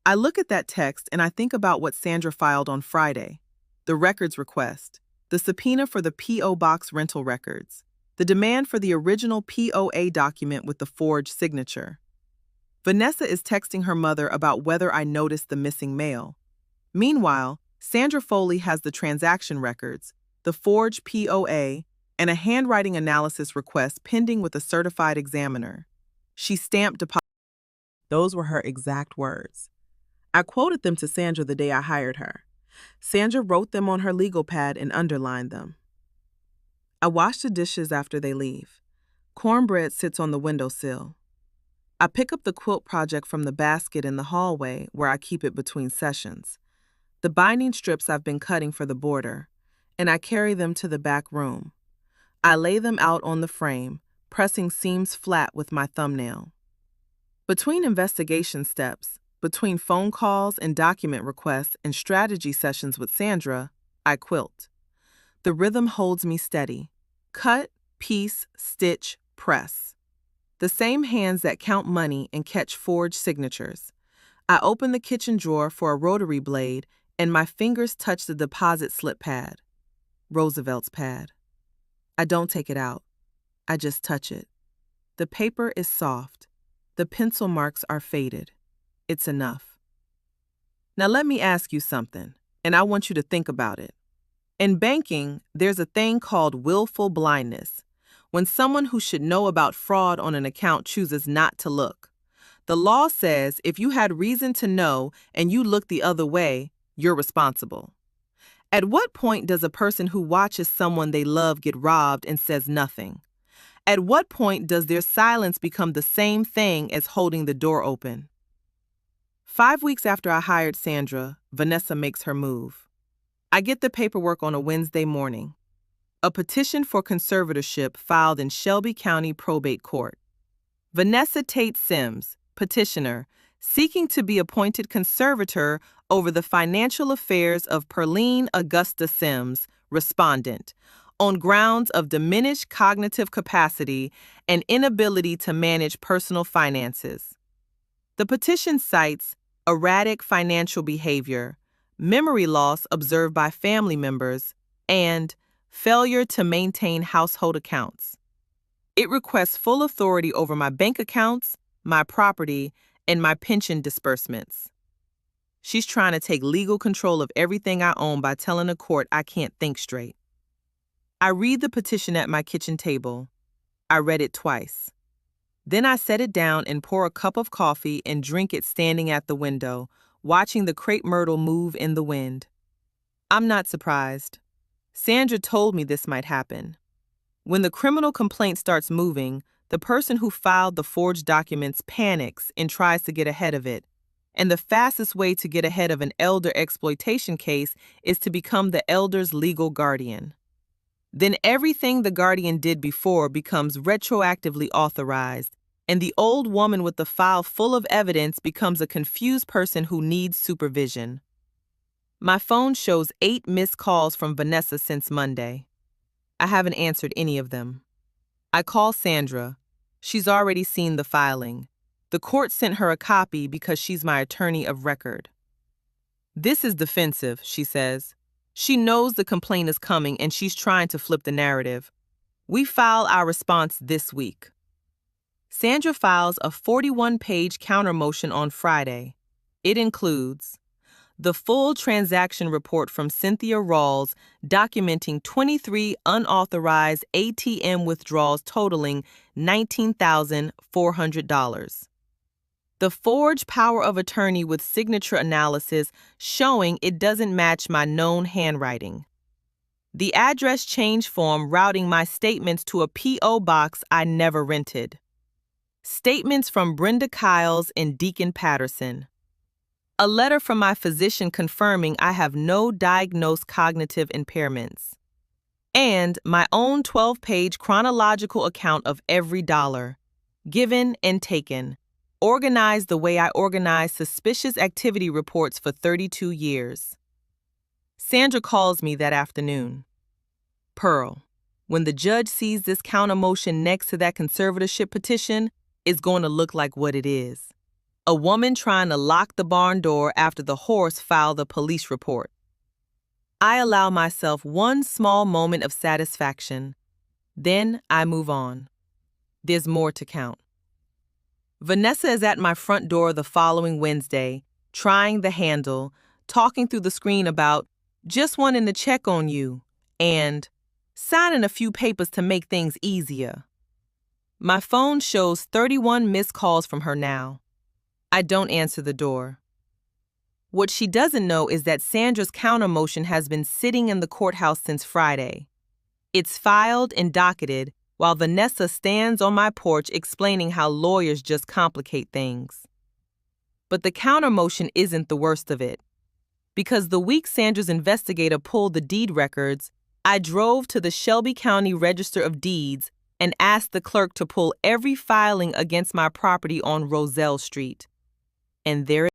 I look at that text and I think about what Sandra filed on Friday. The records request, the subpoena for the P.O. Box rental records, the demand for the original POA document with the forged signature. Vanessa is texting her mother about whether I noticed the missing mail. Meanwhile, Sandra Foley has the transaction records, the forged POA, and a handwriting analysis request pending with a certified examiner. She stamped deposit. Those were her exact words. I quoted them to Sandra the day I hired her. Sandra wrote them on her legal pad and underlined them. I wash the dishes after they leave. Cornbread sits on the windowsill. I pick up the quilt project from the basket in the hallway where I keep it between sessions. The binding strips I've been cutting for the border, and I carry them to the back room. I lay them out on the frame, pressing seams flat with my thumbnail. Between investigation steps, between phone calls and document requests and strategy sessions with Sandra, I quilt. The rhythm holds me steady. Cut, piece, stitch, press. The same hands that count money and catch forged signatures. I open the kitchen drawer for a rotary blade and my fingers touch the deposit slip pad. Roosevelt's pad. I don't take it out. I just touch it. The paper is soft. The pencil marks are faded. It's enough. Now let me ask you something, and I want you to think about it. In banking, there's a thing called willful blindness, when someone who should know about fraud on an account chooses not to look. The law says if you had reason to know and you look the other way, you're responsible. At what point does a person who watches someone they love get robbed and says nothing? At what point does their silence become the same thing as holding the door open? 5 weeks after I hired Sandra, Vanessa makes her move. I get the paperwork on a Wednesday morning. A petition for conservatorship filed in Shelby County Probate Court. Vanessa Tate Sims, petitioner, seeking to be appointed conservator over the financial affairs of Pearline Augusta Sims, respondent, on grounds of diminished cognitive capacity and inability to manage personal finances. The petition cites erratic financial behavior, memory loss observed by family members, and failure to maintain household accounts. It requests full authority over my bank accounts, my property, and my pension disbursements. She's trying to take legal control of everything I own by telling the court I can't think straight. I read the petition at my kitchen table. I read it twice. Then I set it down and pour a cup of coffee and drink it standing at the window, watching the crepe myrtle move in the wind. I'm not surprised. Sandra told me this might happen. When the criminal complaint starts moving, the person who filed the forged documents panics and tries to get ahead of it. And the fastest way to get ahead of an elder exploitation case is to become the elder's legal guardian. Then everything the guardian did before becomes retroactively authorized, and the old woman with the file full of evidence becomes a confused person who needs supervision. My phone shows 8 missed calls from Vanessa since Monday. I haven't answered any of them. I call Sandra. She's already seen the filing. The court sent her a copy because she's my attorney of record. This is defensive, she says. She knows the complaint is coming and she's trying to flip the narrative. We file our response this week. Sandra files a 41-page counter motion on Friday. It includes the full transaction report from Cynthia Rawls documenting 23 unauthorized ATM withdrawals totaling $19,400. The forged power of attorney with signature analysis showing it doesn't match my known handwriting. The address change form routing my statements to a P.O. box I never rented. Statements from Brenda Kiles and Deacon Patterson. A letter from my physician confirming I have no diagnosed cognitive impairments. And my own 12-page chronological account of every dollar, given and taken, organized the way I organized suspicious activity reports for 32 years. Sandra calls me that afternoon. Pearl, when the judge sees this counter motion next to that conservatorship petition, it's going to look like what it is. A woman trying to lock the barn door after the horse filed a police report. I allow myself one small moment of satisfaction. Then I move on. There's more to count. Vanessa is at my front door the following Wednesday, trying the handle, talking through the screen about just wanting to check on you and signing a few papers to make things easier. My phone shows 31 missed calls from her now. I don't answer the door. What she doesn't know is that Sandra's counter motion has been sitting in the courthouse since Friday. It's filed and docketed while Vanessa stands on my porch explaining how lawyers just complicate things. But the counter motion isn't the worst of it. Because the week Sandra's investigator pulled the deed records, I drove to the Shelby County Register of Deeds and asked the clerk to pull every filing against my property on Roselle Street. And there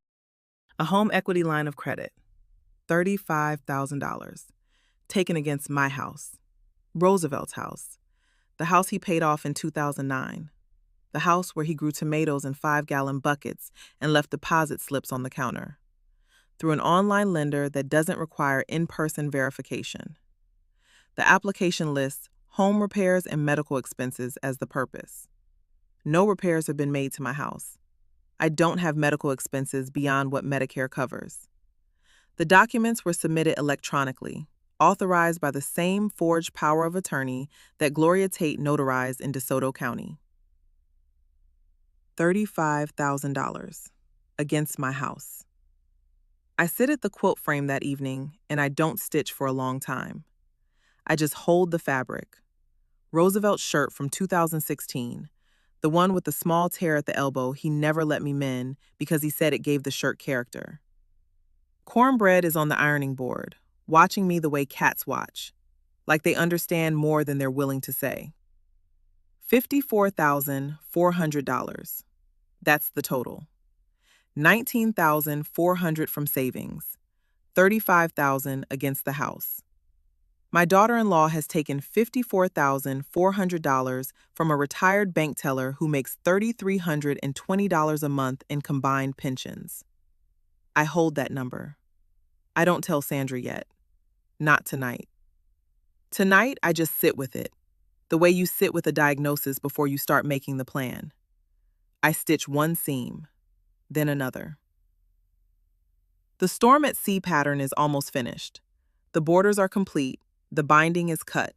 a home equity line of credit, $35,000, taken against my house, Roosevelt's house, the house he paid off in 2009, the house where he grew tomatoes in 5-gallon buckets and left deposit slips on the counter, through an online lender that doesn't require in-person verification. The application lists home repairs and medical expenses as the purpose. No repairs have been made to my house. I don't have medical expenses beyond what Medicare covers. The documents were submitted electronically, authorized by the same forged power of attorney that Gloria Tate notarized in DeSoto County. $35,000 against my house. I sit at the quilt frame that evening, and I don't stitch for a long time. I just hold the fabric. Roosevelt's shirt from 2016, the one with the small tear at the elbow he never let me mend because he said it gave the shirt character. Cornbread is on the ironing board, watching me the way cats watch, like they understand more than they're willing to say. $54,400. That's the total. $19,400 from savings, $35,000 against the house. My daughter-in-law has taken $54,400 from a retired bank teller who makes $3,320 a month in combined pensions. I hold that number. I don't tell Sandra yet. Not tonight. Tonight, I just sit with it, the way you sit with a diagnosis before you start making the plan. I stitch one seam, then another. The Storm at Sea pattern is almost finished. The borders are complete, the binding is cut.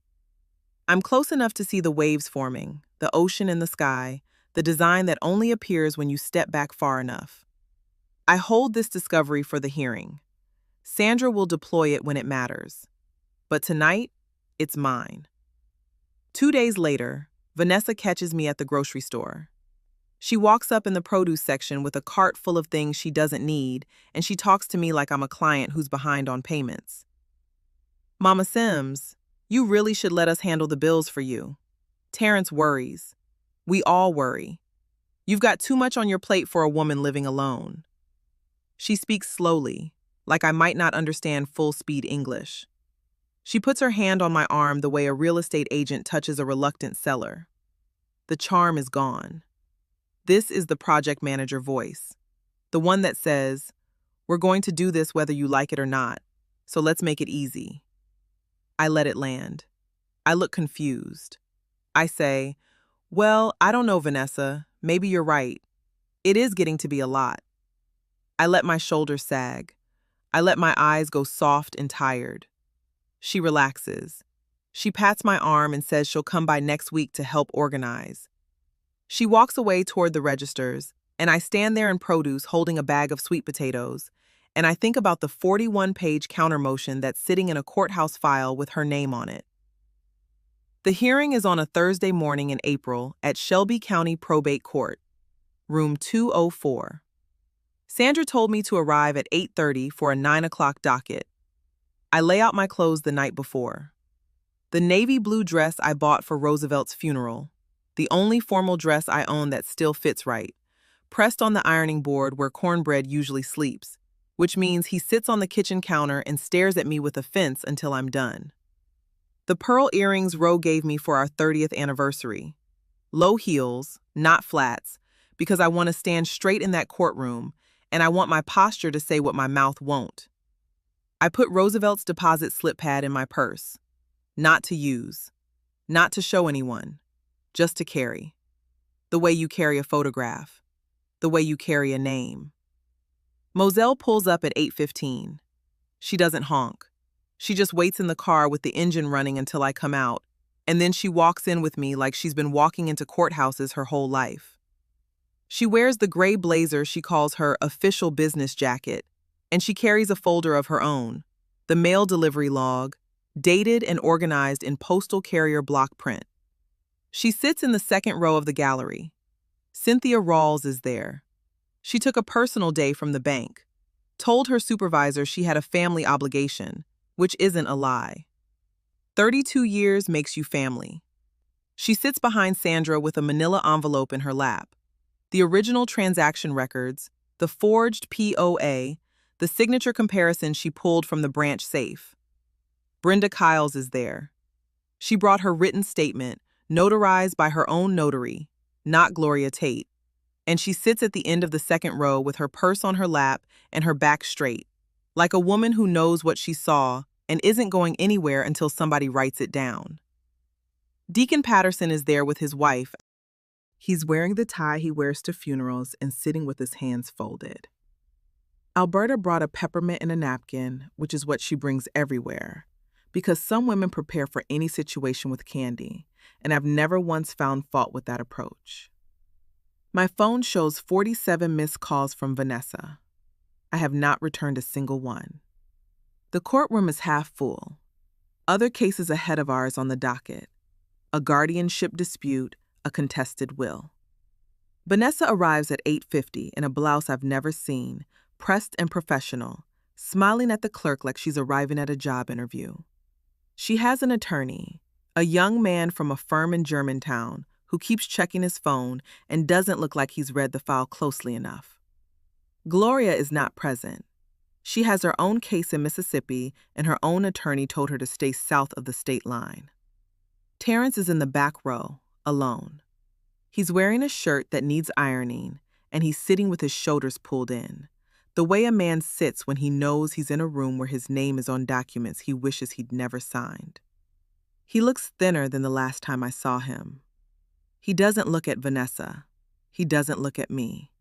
I'm close enough to see the waves forming, the ocean in the sky, the design that only appears when you step back far enough. I hold this discovery for the hearing. Sandra will deploy it when it matters. But tonight, it's mine. 2 days later, Vanessa catches me at the grocery store. She walks up in the produce section with a cart full of things she doesn't need, and she talks to me like I'm a client who's behind on payments. Mama Sims, you really should let us handle the bills for you. Terrence worries. We all worry. You've got too much on your plate for a woman living alone. She speaks slowly, like I might not understand full-speed English. She puts her hand on my arm the way a real estate agent touches a reluctant seller. The charm is gone. This is the project manager voice, the one that says, "We're going to do this whether you like it or not, so let's make it easy." I let it land. I look confused. I say, "Well, I don't know, Vanessa. Maybe you're right. It is getting to be a lot." I let my shoulders sag. I let my eyes go soft and tired. She relaxes. She pats my arm and says she'll come by next week to help organize. She walks away toward the registers, and I stand there in produce holding a bag of sweet potatoes, and I think about the 41-page counter motion that's sitting in a courthouse file with her name on it. The hearing is on a Thursday morning in April at Shelby County Probate Court, room 204. Sandra told me to arrive at 8:30 for a 9 o'clock docket. I lay out my clothes the night before. The navy blue dress I bought for Roosevelt's funeral, the only formal dress I own that still fits right, pressed on the ironing board where Cornbread usually sleeps, which means he sits on the kitchen counter and stares at me with offense until I'm done. The pearl earrings Ro gave me for our 30th anniversary. Low heels, not flats, because I want to stand straight in that courtroom, and I want my posture to say what my mouth won't. I put Roosevelt's deposit slip pad in my purse. Not to use. Not to show anyone. Just to carry. The way you carry a photograph. The way you carry a name. Moselle pulls up at 8:15. She doesn't honk. She just waits in the car with the engine running until I come out, and then she walks in with me like she's been walking into courthouses her whole life. She wears the gray blazer she calls her official business jacket, and she carries a folder of her own, the mail delivery log, dated and organized in postal carrier block print. She sits in the second row of the gallery. Cynthia Rawls is there. She took a personal day from the bank, told her supervisor she had a family obligation, which isn't a lie. 32 years makes you family. She sits behind Sandra with a manila envelope in her lap. The original transaction records, the forged POA, the signature comparison she pulled from the branch safe. Brenda Kiles is there. She brought her written statement, notarized by her own notary, not Gloria Tate, and she sits at the end of the second row with her purse on her lap and her back straight, like a woman who knows what she saw and isn't going anywhere until somebody writes it down. Deacon Patterson is there with his wife. He's wearing the tie he wears to funerals and sitting with his hands folded. Alberta brought a peppermint in a napkin, which is what she brings everywhere, because some women prepare for any situation with candy, and I've never once found fault with that approach. My phone shows 47 missed calls from Vanessa. I have not returned a single one. The courtroom is half full. Other cases ahead of ours on the docket. A guardianship dispute, a contested will. Vanessa arrives at 8:50 in a blouse I've never seen, pressed and professional, smiling at the clerk like she's arriving at a job interview. She has an attorney, a young man from a firm in Germantown who keeps checking his phone and doesn't look like he's read the file closely enough. Gloria is not present. She has her own case in Mississippi, and her own attorney told her to stay south of the state line. Terrence is in the back row, alone. He's wearing a shirt that needs ironing, and he's sitting with his shoulders pulled in, the way a man sits when he knows he's in a room where his name is on documents he wishes he'd never signed. He looks thinner than the last time I saw him. He doesn't look at Vanessa. He doesn't look at me.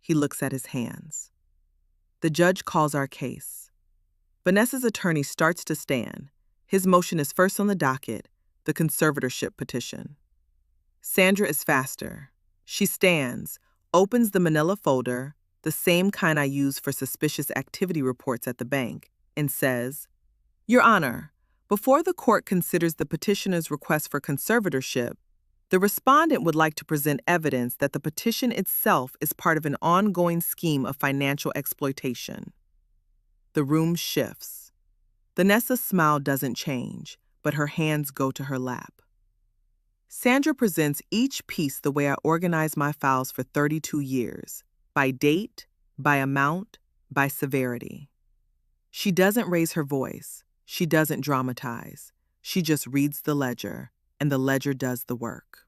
He looks at his hands. The judge calls our case. Vanessa's attorney starts to stand. His motion is first on the docket, the conservatorship petition. Sandra is faster. She stands, opens the manila folder, the same kind I use for suspicious activity reports at the bank, and says, "Your Honor, before the court considers the petitioner's request for conservatorship, the respondent would like to present evidence that the petition itself is part of an ongoing scheme of financial exploitation." The room shifts. Vanessa's smile doesn't change, but her hands go to her lap. Sandra presents each piece the way I organize my files for 32 years, by date, by amount, by severity. She doesn't raise her voice. She doesn't dramatize. She just reads the ledger, and the ledger does the work.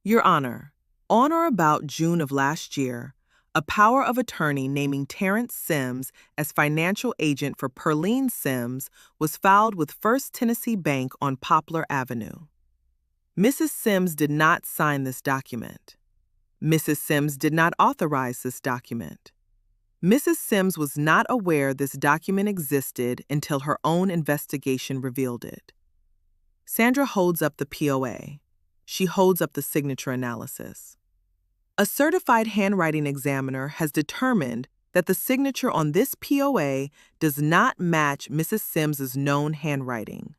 Your Honor, on or about June of last year, a power of attorney naming Terrence Sims as financial agent for Perlene Sims was filed with First Tennessee Bank on Poplar Avenue. Mrs. Sims did not sign this document. Mrs. Sims did not authorize this document. Mrs. Sims was not aware this document existed until her own investigation revealed it. Sandra holds up the POA. She holds up the signature analysis. A certified handwriting examiner has determined that the signature on this POA does not match Mrs. Sims's known handwriting.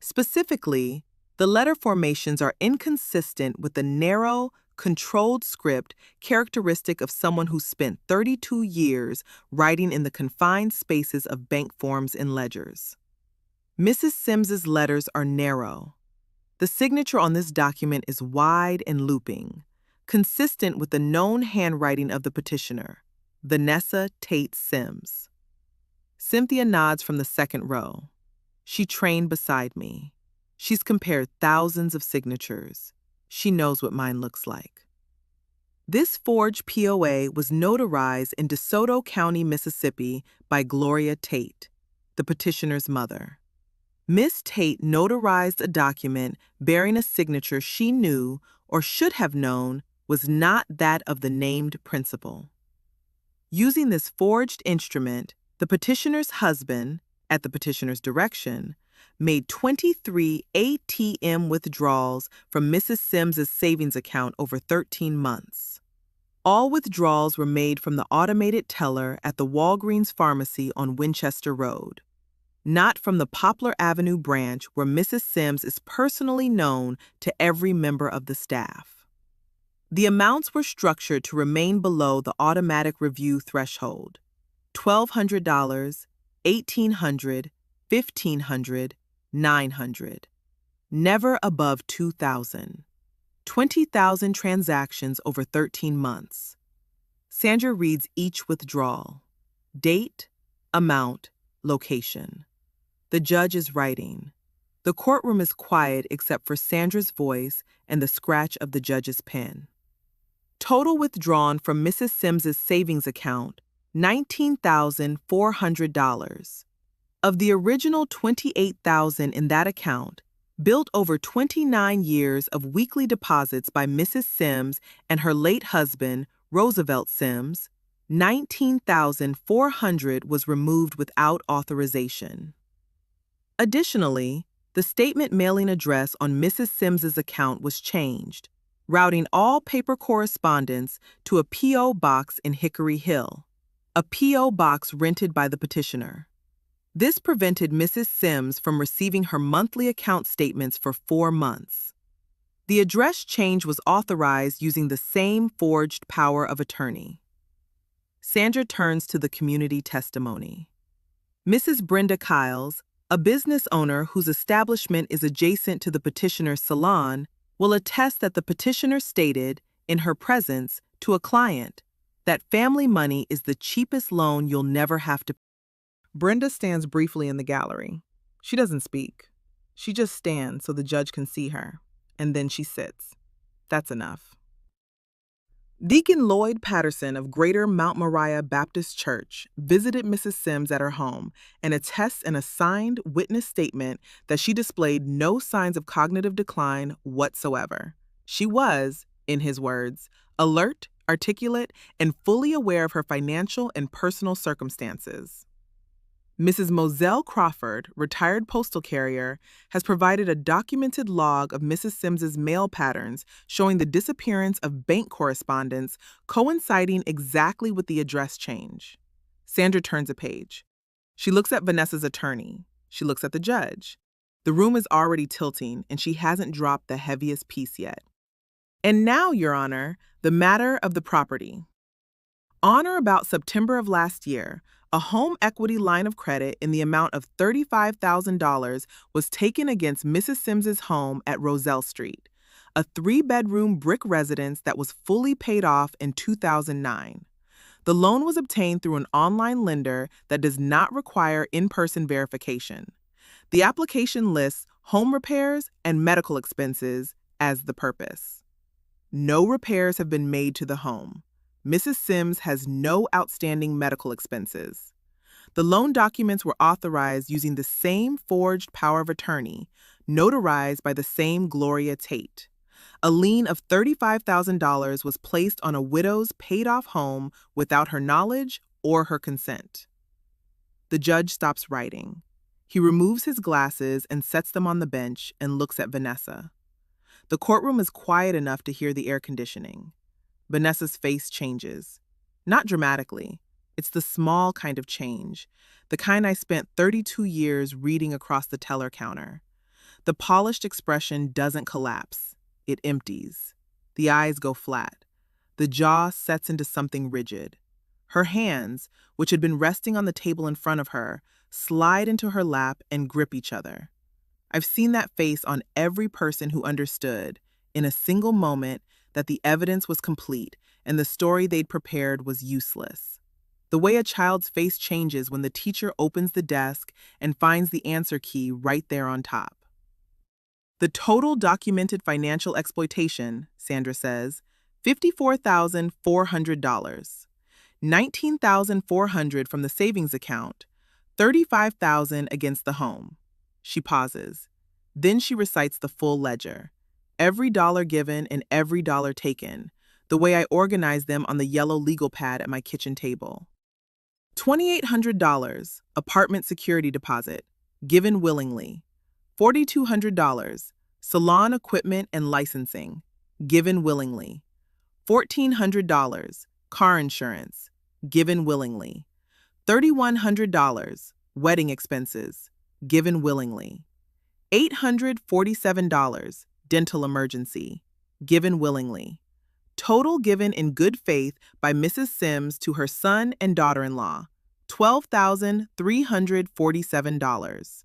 Specifically, the letter formations are inconsistent with the narrow, controlled script characteristic of someone who spent 32 years writing in the confined spaces of bank forms and ledgers. Mrs. Sims's letters are narrow. The signature on this document is wide and looping, consistent with the known handwriting of the petitioner, Vanessa Tate Sims. Cynthia nods from the second row. She trained beside me. She's compared thousands of signatures. She knows what mine looks like. This forged POA was notarized in DeSoto County, Mississippi by Gloria Tate, the petitioner's mother. Miss Tate notarized a document bearing a signature she knew or should have known was not that of the named principal. Using this forged instrument, the petitioner's husband, at the petitioner's direction, made 23 ATM withdrawals from Mrs. Sims's savings account over 13 months. All withdrawals were made from the automated teller at the Walgreens pharmacy on Winchester Road, not from the Poplar Avenue branch where Mrs. Sims is personally known to every member of the staff. The amounts were structured to remain below the automatic review threshold: $1,200, $1,800, $1,500, $900. Never above $2,000. 20,000 transactions over 13 months. Sandra reads each withdrawal: date, amount, location. The judge is writing. The courtroom is quiet except for Sandra's voice and the scratch of the judge's pen. Total withdrawn from Mrs. Sims's savings account, $19,400. Of the original $28,000 in that account, built over 29 years of weekly deposits by Mrs. Sims and her late husband, Roosevelt Sims, $19,400 was removed without authorization. Additionally, the statement mailing address on Mrs. Sims's account was changed, routing all paper correspondence to a P.O. box in Hickory Hill, a P.O. box rented by the petitioner. This prevented Mrs. Sims from receiving her monthly account statements for 4 months. The address change was authorized using the same forged power of attorney. Sandra turns to the community testimony. Mrs. Brenda Kiles, a business owner whose establishment is adjacent to the petitioner's salon, will attest that the petitioner stated, in her presence, to a client, that family money is the cheapest loan you'll never have to pay. Brenda stands briefly in the gallery. She doesn't speak. She just stands so the judge can see her, and then she sits. That's enough. Deacon Lloyd Patterson of Greater Mount Moriah Baptist Church visited Mrs. Sims at her home and attests in a signed witness statement that she displayed no signs of cognitive decline whatsoever. She was, in his words, alert, articulate, and fully aware of her financial and personal circumstances. Mrs. Moselle Crawford, retired postal carrier, has provided a documented log of Mrs. Sims's mail patterns showing the disappearance of bank correspondence coinciding exactly with the address change. Sandra turns a page. She looks at Vanessa's attorney. She looks at the judge. The room is already tilting, and she hasn't dropped the heaviest piece yet. And now, Your Honor, the matter of the property. On or about September of last year, a home equity line of credit in the amount of $35,000 was taken against Mrs. Sims's home at Roselle Street, a 3-bedroom brick residence that was fully paid off in 2009. The loan was obtained through an online lender that does not require in-person verification. The application lists home repairs and medical expenses as the purpose. No repairs have been made to the home. Mrs. Sims has no outstanding medical expenses. The loan documents were authorized using the same forged power of attorney, notarized by the same Gloria Tate. A lien of $35,000 was placed on a widow's paid-off home without her knowledge or her consent. The judge stops writing. He removes his glasses and sets them on the bench and looks at Vanessa. The courtroom is quiet enough to hear the air conditioning. Vanessa's face changes. Not dramatically. It's the small kind of change, the kind I spent 32 years reading across the teller counter. The polished expression doesn't collapse. It empties. The eyes go flat. The jaw sets into something rigid. Her hands, which had been resting on the table in front of her, slide into her lap and grip each other. I've seen that face on every person who understood, in a single moment, that the evidence was complete and the story they'd prepared was useless. The way a child's face changes when the teacher opens the desk and finds the answer key right there on top. The total documented financial exploitation, Sandra says, $54,400. $19,400 from the savings account, $35,000 against the home. She pauses. Then she recites the full ledger. Every dollar given and every dollar taken, the way I organized them on the yellow legal pad at my kitchen table. $2,800, apartment security deposit, given willingly. $4,200, salon equipment and licensing, given willingly. $1,400, car insurance, given willingly. $3,100, wedding expenses, given willingly. $847, dental emergency, given willingly. Total given in good faith by Mrs. Sims to her son and daughter-in-law, $12,347.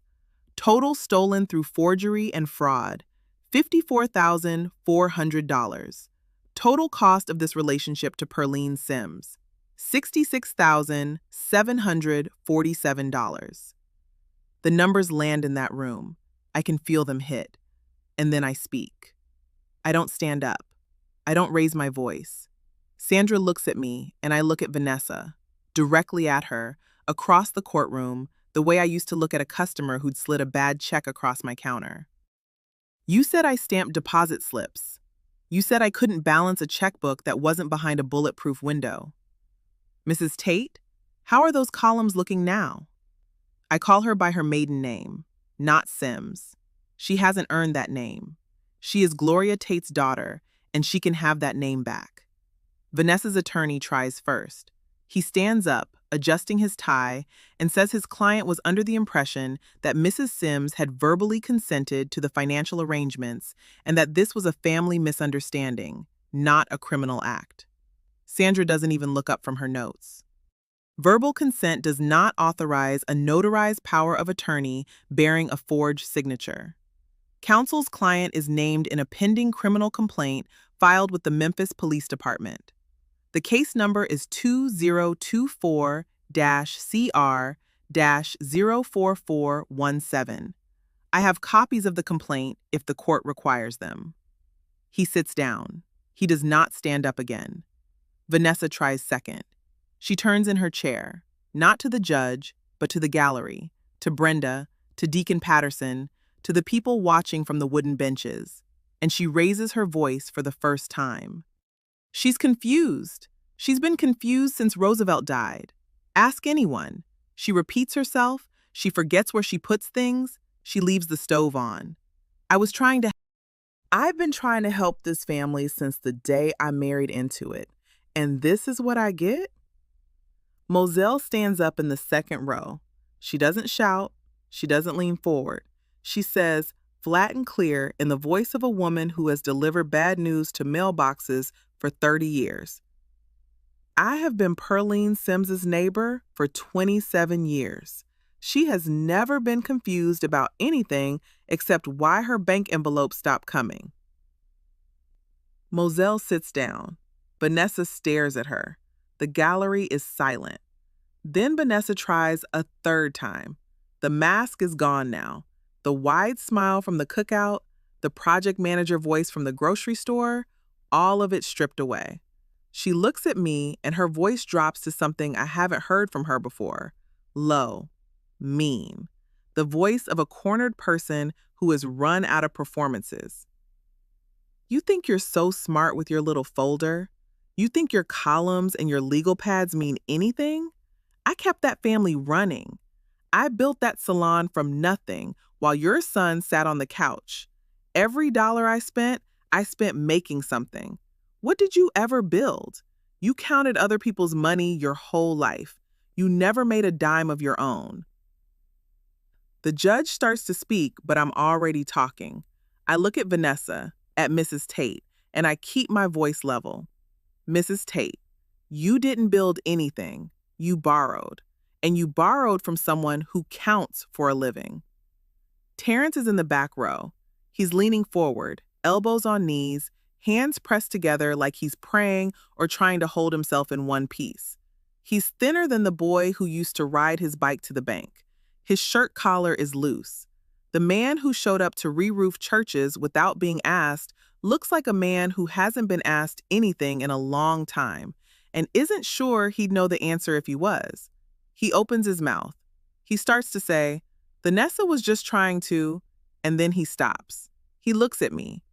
Total stolen through forgery and fraud, $54,400. Total cost of this relationship to Perlene Sims, $66,747. The numbers land in that room. I can feel them hit. And then I speak. I don't stand up. I don't raise my voice. Sandra looks at me, and I look at Vanessa, directly at her, across the courtroom, the way I used to look at a customer who'd slid a bad check across my counter. You said I stamped deposit slips. You said I couldn't balance a checkbook that wasn't behind a bulletproof window. Mrs. Tate, how are those columns looking now? I call her by her maiden name, not Sims. She hasn't earned that name. She is Gloria Tate's daughter, and she can have that name back. Vanessa's attorney tries first. He stands up, adjusting his tie, and says his client was under the impression that Mrs. Sims had verbally consented to the financial arrangements and that this was a family misunderstanding, not a criminal act. Sandra doesn't even look up from her notes. Verbal consent does not authorize a notarized power of attorney bearing a forged signature. Counsel's client is named in a pending criminal complaint filed with the Memphis Police Department. The case number is 2024-CR-04417. I have copies of the complaint if the court requires them. He sits down. He does not stand up again. Vanessa tries second. She turns in her chair, not to the judge, but to the gallery, to Brenda, to Deacon Patterson, to the people watching from the wooden benches, and she raises her voice for the first time. She's confused. She's been confused since Roosevelt died. Ask anyone. She repeats herself. She forgets where she puts things. She leaves the stove on. I've been trying to help this family since the day I married into it. And this is what I get? Moselle stands up in the second row. She doesn't shout. She doesn't lean forward. She says, flat and clear, in the voice of a woman who has delivered bad news to mailboxes for 30 years. I have been Pearline Sims's neighbor for 27 years. She has never been confused about anything except why her bank envelope stopped coming. Moselle sits down. Vanessa stares at her. The gallery is silent. Then Vanessa tries a third time. The mask is gone now. The wide smile from the cookout, the project manager voice from the grocery store, all of it stripped away. She looks at me and her voice drops to something I haven't heard from her before. Low. Mean. The voice of a cornered person who has run out of performances. You think you're so smart with your little folder? You think your columns and your legal pads mean anything? I kept that family running. I built that salon from nothing while your son sat on the couch. Every dollar I spent making something. What did you ever build? You counted other people's money your whole life. You never made a dime of your own. The judge starts to speak, but I'm already talking. I look at Vanessa, at Mrs. Tate, and I keep my voice level. Mrs. Tate, you didn't build anything. You borrowed. And you borrowed from someone who counts for a living. Terrence is in the back row. He's leaning forward, elbows on knees, hands pressed together like he's praying or trying to hold himself in one piece. He's thinner than the boy who used to ride his bike to the bank. His shirt collar is loose. The man who showed up to re-roof churches without being asked looks like a man who hasn't been asked anything in a long time and isn't sure he'd know the answer if he was. He opens his mouth. He starts to say, Vanessa was just trying to, and then he stops. He looks at me.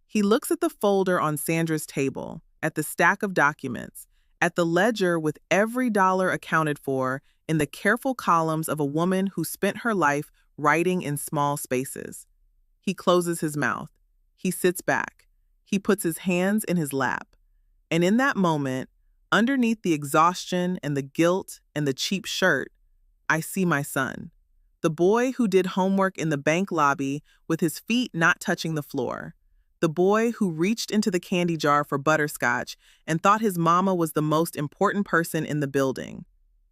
He looks at the folder on Sandra's table, at the stack of documents, at the ledger with every dollar accounted for in the careful columns of a woman who spent her life writing in small spaces. He closes his mouth. He sits back. He puts his hands in his lap. And in that moment, underneath the exhaustion and the guilt and the cheap shirt, I see my son. The boy who did homework in the bank lobby with his feet not touching the floor. The boy who reached into the candy jar for butterscotch and thought his mama was the most important person in the building.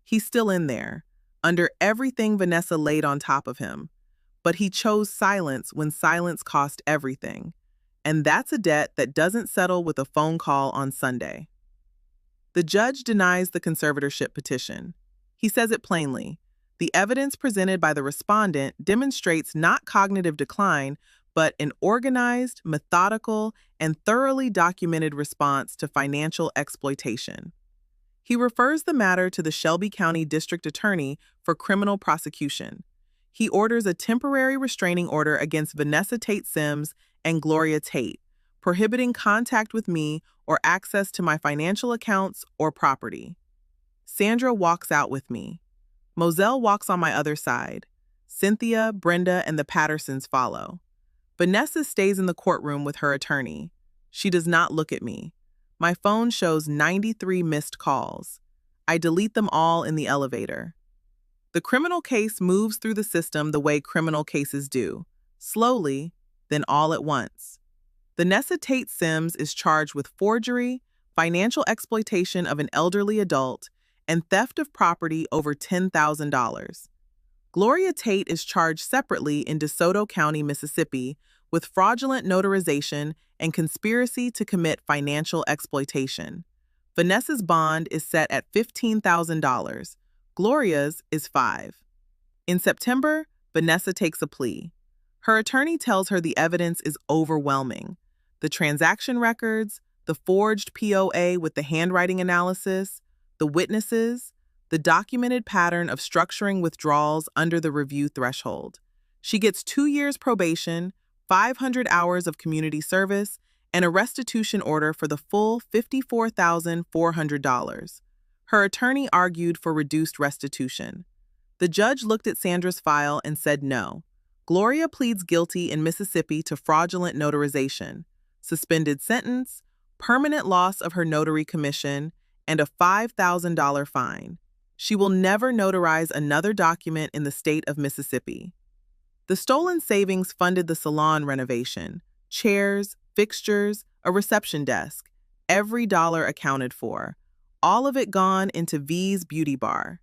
He's still in there, under everything Vanessa laid on top of him. But he chose silence when silence cost everything. And that's a debt that doesn't settle with a phone call on Sunday. The judge denies the conservatorship petition. He says it plainly. The evidence presented by the respondent demonstrates not cognitive decline, but an organized, methodical, and thoroughly documented response to financial exploitation. He refers the matter to the Shelby County District Attorney for criminal prosecution. He orders a temporary restraining order against Vanessa Tate Sims and Gloria Tate, prohibiting contact with me or access to my financial accounts or property. Sandra walks out with me. Moselle walks on my other side. Cynthia, Brenda, and the Pattersons follow. Vanessa stays in the courtroom with her attorney. She does not look at me. My phone shows 93 missed calls. I delete them all in the elevator. The criminal case moves through the system the way criminal cases do, slowly, then all at once. Vanessa Tate Sims is charged with forgery, financial exploitation of an elderly adult, and theft of property over $10,000. Gloria Tate is charged separately in DeSoto County, Mississippi, with fraudulent notarization and conspiracy to commit financial exploitation. Vanessa's bond is set at $15,000. Gloria's is $5,000. In September, Vanessa takes a plea. Her attorney tells her the evidence is overwhelming. The transaction records, the forged POA with the handwriting analysis, the witnesses, the documented pattern of structuring withdrawals under the review threshold. She gets 2 years probation, 500 hours of community service, and a restitution order for the full $54,400. Her attorney argued for reduced restitution. The judge looked at Sandra's file and said no. Gloria pleads guilty in Mississippi to fraudulent notarization, suspended sentence, permanent loss of her notary commission, and a $5,000 fine. She will never notarize another document in the state of Mississippi. The stolen savings funded the salon renovation, chairs, fixtures, a reception desk, every dollar accounted for, all of it gone into V's Beauty Bar.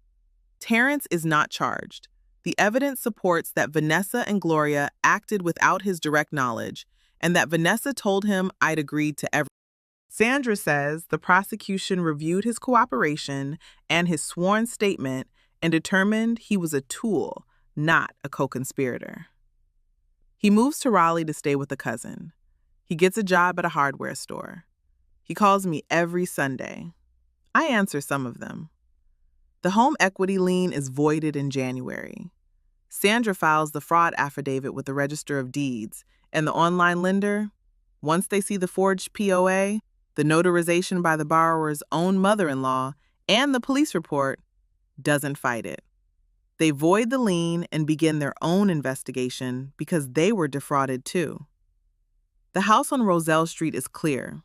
Terrence is not charged. The evidence supports that Vanessa and Gloria acted without his direct knowledge, and that Vanessa told him I'd agreed to everything. Sandra says the prosecution reviewed his cooperation and his sworn statement and determined he was a tool, not a co-conspirator. He moves to Raleigh to stay with a cousin. He gets a job at a hardware store. He calls me every Sunday. I answer some of them. The home equity lien is voided in January. Sandra files the fraud affidavit with the Register of Deeds, and the online lender, once they see the forged POA, the notarization by the borrower's own mother-in-law, and the police report, doesn't fight it. They void the lien and begin their own investigation because they were defrauded too. The house on Roselle Street is clear,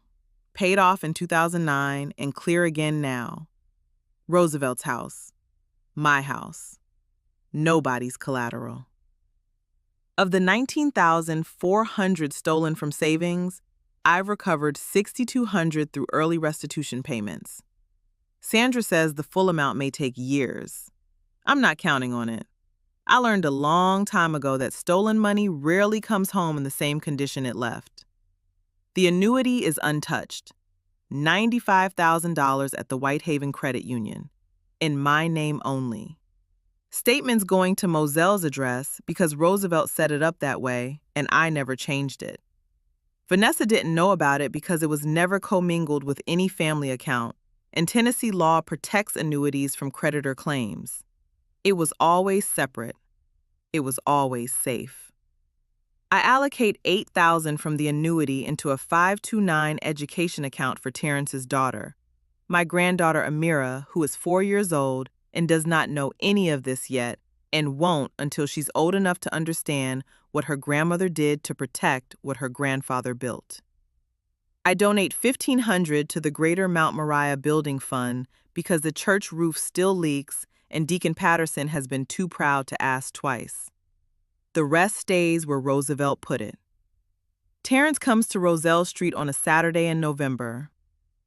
paid off in 2009 and clear again now. Roosevelt's house, my house, nobody's collateral. Of the $19,400 stolen from savings, I've recovered $6,200 through early restitution payments. Sandra says the full amount may take years. I'm not counting on it. I learned a long time ago that stolen money rarely comes home in the same condition it left. The annuity is untouched. $95,000 at the Whitehaven Credit Union, in my name only. Statements going to Moselle's address because Roosevelt set it up that way and I never changed it. Vanessa didn't know about it because it was never commingled with any family account, and Tennessee law protects annuities from creditor claims. It was always separate. It was always safe. I allocate $8,000 from the annuity into a 529 education account for Terrence's daughter, my granddaughter Amira, who is 4 years old and does not know any of this yet and won't until she's old enough to understand what her grandmother did to protect what her grandfather built. I donate $1,500 to the Greater Mount Moriah Building Fund because the church roof still leaks and Deacon Patterson has been too proud to ask twice. The rest stays where Roosevelt put it. Terrence comes to Roselle Street on a Saturday in November.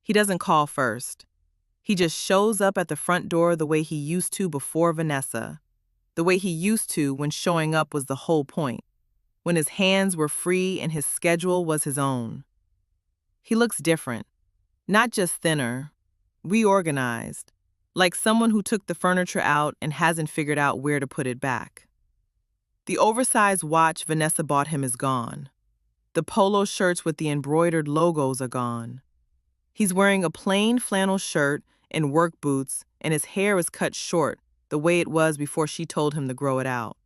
He doesn't call first. He just shows up at the front door the way he used to before Vanessa, the way he used to when showing up was the whole point, when his hands were free and his schedule was his own. He looks different, not just thinner, reorganized, like someone who took the furniture out and hasn't figured out where to put it back. The oversized watch Vanessa bought him is gone. The polo shirts with the embroidered logos are gone. He's wearing a plain flannel shirt and work boots, and his hair is cut short, the way it was before she told him to grow it out.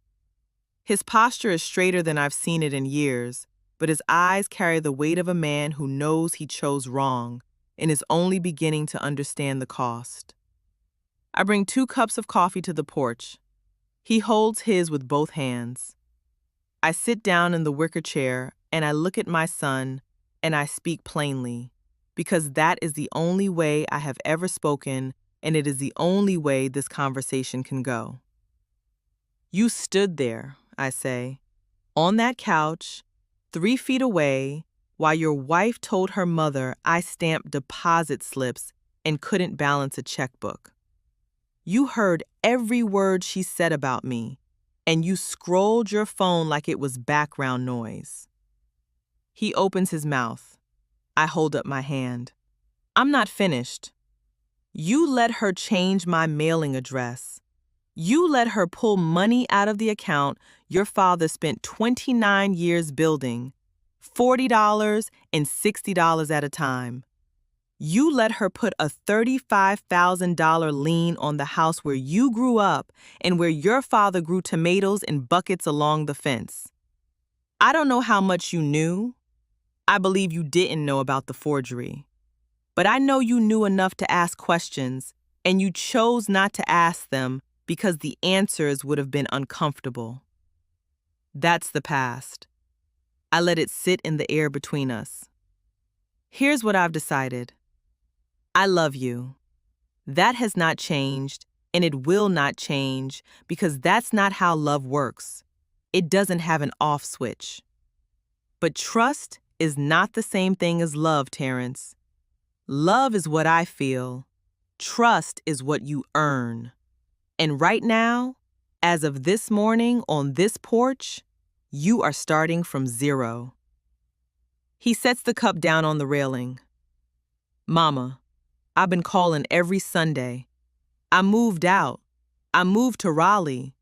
His posture is straighter than I've seen it in years, but his eyes carry the weight of a man who knows he chose wrong and is only beginning to understand the cost. I bring 2 cups of coffee to the porch. He holds his with both hands. I sit down in the wicker chair and I look at my son and I speak plainly, because that is the only way I have ever spoken, and it is the only way this conversation can go. You stood there, I say, on that couch, 3 feet away, while your wife told her mother I stamped deposit slips and couldn't balance a checkbook. You heard every word she said about me, and you scrolled your phone like it was background noise. He opens his mouth. I hold up my hand. I'm not finished. You let her change my mailing address. You let her pull money out of the account your father spent 29 years building, $40 and $60 at a time. You let her put a $35,000 lien on the house where you grew up and where your father grew tomatoes in buckets along the fence. I don't know how much you knew. I believe you didn't know about the forgery. But I know you knew enough to ask questions, and you chose not to ask them because the answers would have been uncomfortable. That's the past. I let it sit in the air between us. Here's what I've decided. I love you. That has not changed, and it will not change because that's not how love works. It doesn't have an off switch. But trust is not the same thing as love, Terrence. Love is what I feel. Trust is what you earn. And right now, as of this morning on this porch, you are starting from zero. He sets the cup down on the railing. Mama, I've been calling every Sunday. I moved out. I moved to Raleigh.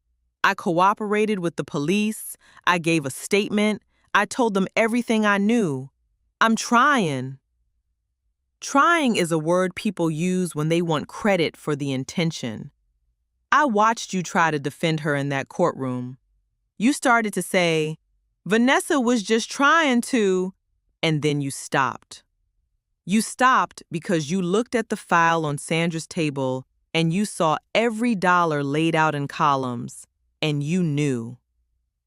I cooperated with the police. I gave a statement. I told them everything I knew. I'm trying. Trying is a word people use when they want credit for the intention. I watched you try to defend her in that courtroom. You started to say, Vanessa was just trying to, and then you stopped. You stopped because you looked at the file on Sandra's table and you saw every dollar laid out in columns, and you knew.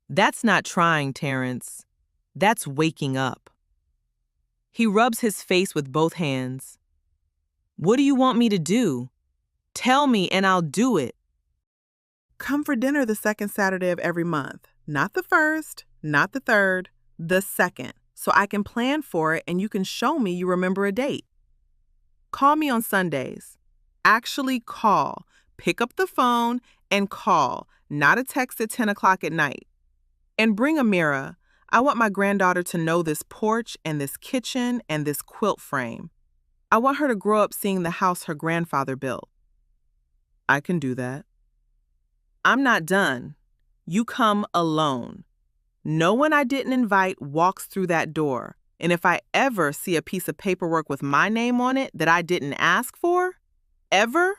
That's not trying, Terrence. That's waking up. He rubs his face with both hands. What do you want me to do? Tell me and I'll do it. Come for dinner the second Saturday of every month. Not the first, not the third, the second. So I can plan for it and you can show me you remember a date. Call me on Sundays. Actually call. Pick up the phone and call, not a text at 10 o'clock at night. And bring a mirror. I want my granddaughter to know this porch and this kitchen and this quilt frame. I want her to grow up seeing the house her grandfather built. I can do that. I'm not done. You come alone. No one I didn't invite walks through that door. And if I ever see a piece of paperwork with my name on it that I didn't ask for, ever,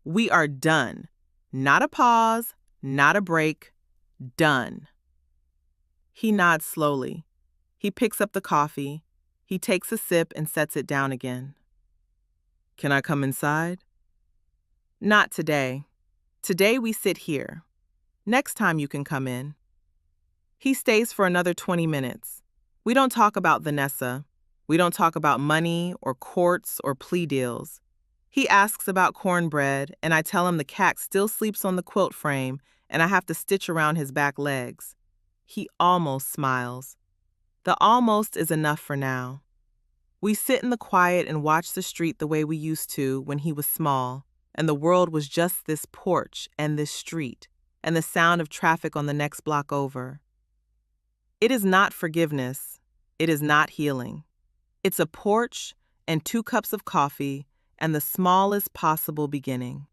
we are done. Not a pause, not a break, done. He nods slowly. He picks up the coffee. He takes a sip and sets it down again. Can I come inside? Not today. Today we sit here. Next time you can come in. He stays for another 20 minutes. We don't talk about Vanessa. We don't talk about money or courts or plea deals. He asks about cornbread, and I tell him the cat still sleeps on the quilt frame, and I have to stitch around his back legs. He almost smiles. The almost is enough for now. We sit in the quiet and watch the street the way we used to when he was small, and the world was just this porch and this street, and the sound of traffic on the next block over. It is not forgiveness. It is not healing. It's a porch and 2 cups of coffee and the smallest possible beginning.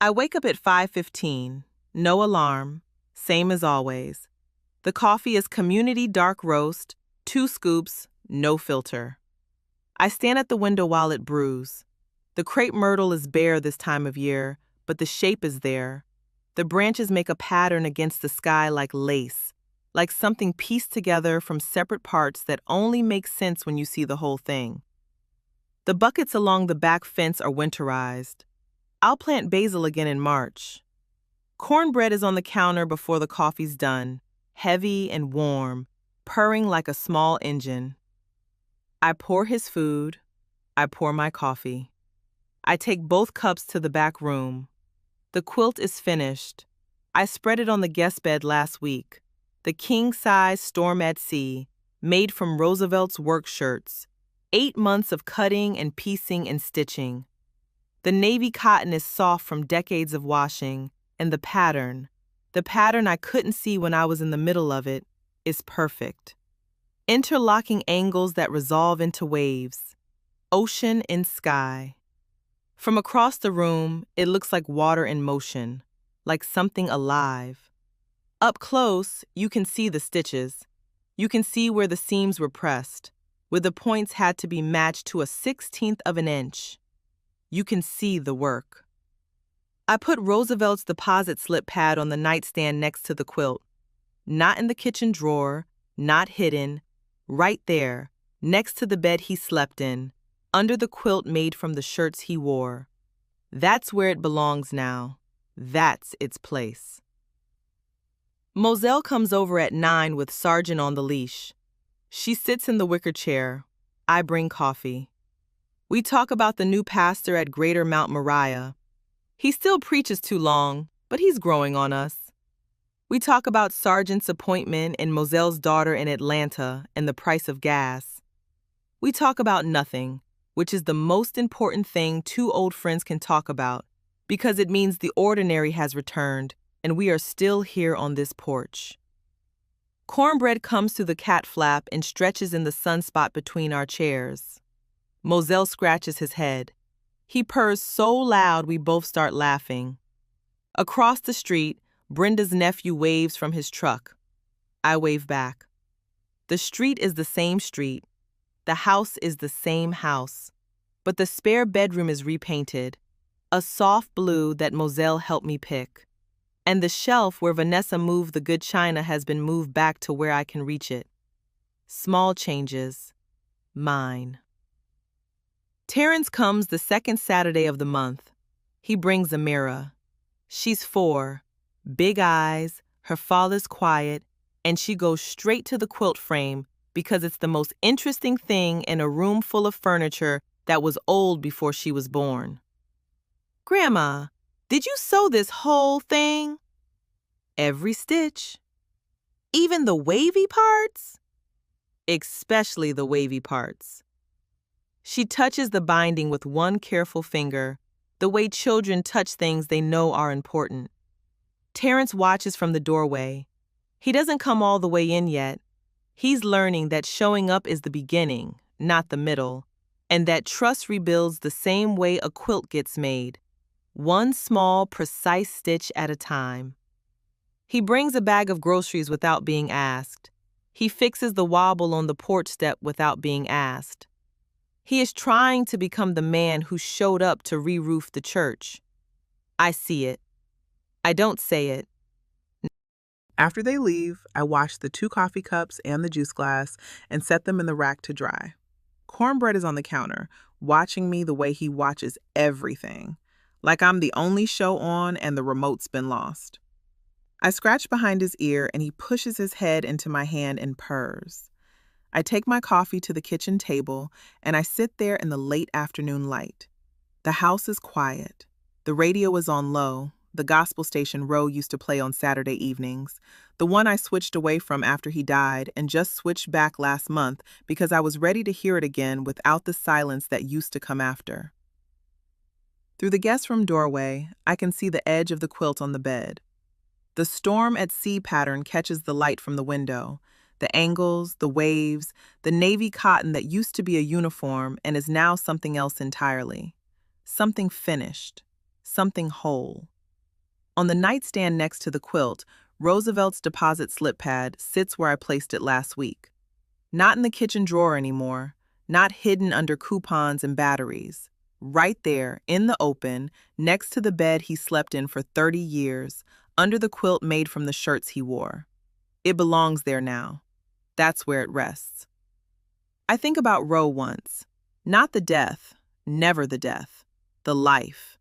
I wake up at 5:15, no alarm, same as always. The coffee is community dark roast, 2 scoops, no filter. I stand at the window while it brews. The crepe myrtle is bare this time of year, but the shape is there. The branches make a pattern against the sky like lace, like something pieced together from separate parts that only make sense when you see the whole thing. The buckets along the back fence are winterized. I'll plant basil again in March. Cornbread is on the counter before the coffee's done, heavy and warm, purring like a small engine. I pour his food. I pour my coffee. I take both cups to the back room. The quilt is finished. I spread it on the guest bed last week. The king-size Storm at Sea, made from Roosevelt's work shirts. 8 months of cutting and piecing and stitching. The navy cotton is soft from decades of washing, and the pattern I couldn't see when I was in the middle of it, is perfect. Interlocking angles that resolve into waves. Ocean in sky. From across the room, it looks like water in motion, like something alive. Up close, you can see the stitches. You can see where the seams were pressed, where the points had to be matched to a 1/16 of an inch. You can see the work. I put Roosevelt's deposit slip pad on the nightstand next to the quilt. Not in the kitchen drawer, not hidden, right there, next to the bed he slept in, under the quilt made from the shirts he wore. That's where it belongs now. That's its place. Moselle comes over at 9 with Sergeant on the leash. She sits in the wicker chair. I bring coffee. We talk about the new pastor at Greater Mount Moriah. He still preaches too long, but he's growing on us. We talk about Sergeant's appointment and Moselle's daughter in Atlanta and the price of gas. We talk about nothing, which is the most important thing two old friends can talk about, because it means the ordinary has returned and we are still here on this porch. Cornbread comes through the cat flap and stretches in the sunspot between our chairs. Moselle scratches his head. He purrs so loud we both start laughing. Across the street, Brenda's nephew waves from his truck. I wave back. The street is the same street. The house is the same house. But the spare bedroom is repainted, a soft blue that Moselle helped me pick. And the shelf where Vanessa moved the good china has been moved back to where I can reach it. Small changes. Mine. Terrence comes the second Saturday of the month. He brings a mirror. She's 4. Big eyes, her father's quiet, and she goes straight to the quilt frame because it's the most interesting thing in a room full of furniture that was old before she was born. Grandma, did you sew this whole thing? Every stitch. Even the wavy parts? Especially the wavy parts. She touches the binding with one careful finger, the way children touch things they know are important. Terrence watches from the doorway. He doesn't come all the way in yet. He's learning that showing up is the beginning, not the middle, and that trust rebuilds the same way a quilt gets made, one small, precise stitch at a time. He brings a bag of groceries without being asked. He fixes the wobble on the porch step without being asked. He is trying to become the man who showed up to re-roof the church. I see it. I don't say it. After they leave, I wash the 2 coffee cups and the juice glass and set them in the rack to dry. Cornbread is on the counter, watching me the way he watches everything, like I'm the only show on and the remote's been lost. I scratch behind his ear and he pushes his head into my hand and purrs. I take my coffee to the kitchen table and I sit there in the late afternoon light. The house is quiet. The radio is on low, the gospel station Ro used to play on Saturday evenings, the one I switched away from after he died and just switched back last month because I was ready to hear it again without the silence that used to come after. Through the guest room doorway, I can see the edge of the quilt on the bed. The storm at sea pattern catches the light from the window, the angles, the waves, the navy cotton that used to be a uniform and is now something else entirely. Something finished, something whole. On the nightstand next to the quilt, Roosevelt's deposit slip pad sits where I placed it last week. Not in the kitchen drawer anymore, not hidden under coupons and batteries. Right there, in the open, next to the bed he slept in for 30 years, under the quilt made from the shirts he wore. It belongs there now. That's where it rests. I think about Ro once. Not the death, never the death, the life.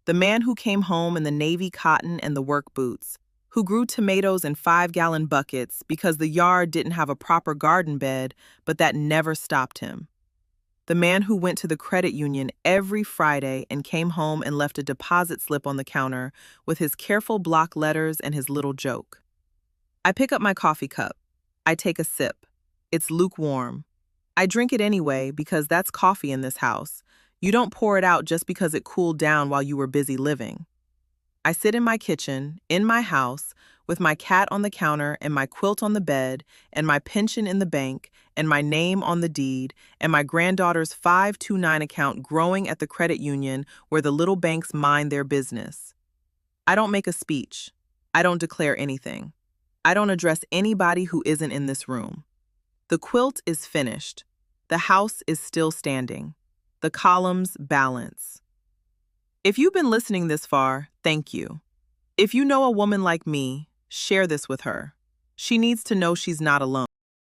The man who came home in the navy cotton and the work boots, who grew tomatoes in 5-gallon buckets because the yard didn't have a proper garden bed, but that never stopped him. The man who went to the credit union every Friday and came home and left a deposit slip on the counter with his careful block letters and his little joke. I pick up my coffee cup. I take a sip. It's lukewarm. I drink it anyway because that's coffee in this house. You don't pour it out just because it cooled down while you were busy living. I sit in my kitchen, in my house, with my cat on the counter and my quilt on the bed and my pension in the bank and my name on the deed and my granddaughter's 529 account growing at the credit union where the little banks mind their business. I don't make a speech. I don't declare anything. I don't address anybody who isn't in this room. The quilt is finished. The house is still standing. The columns balance. If you've been listening this far, thank you. If you know a woman like me, share this with her. She needs to know she's not alone.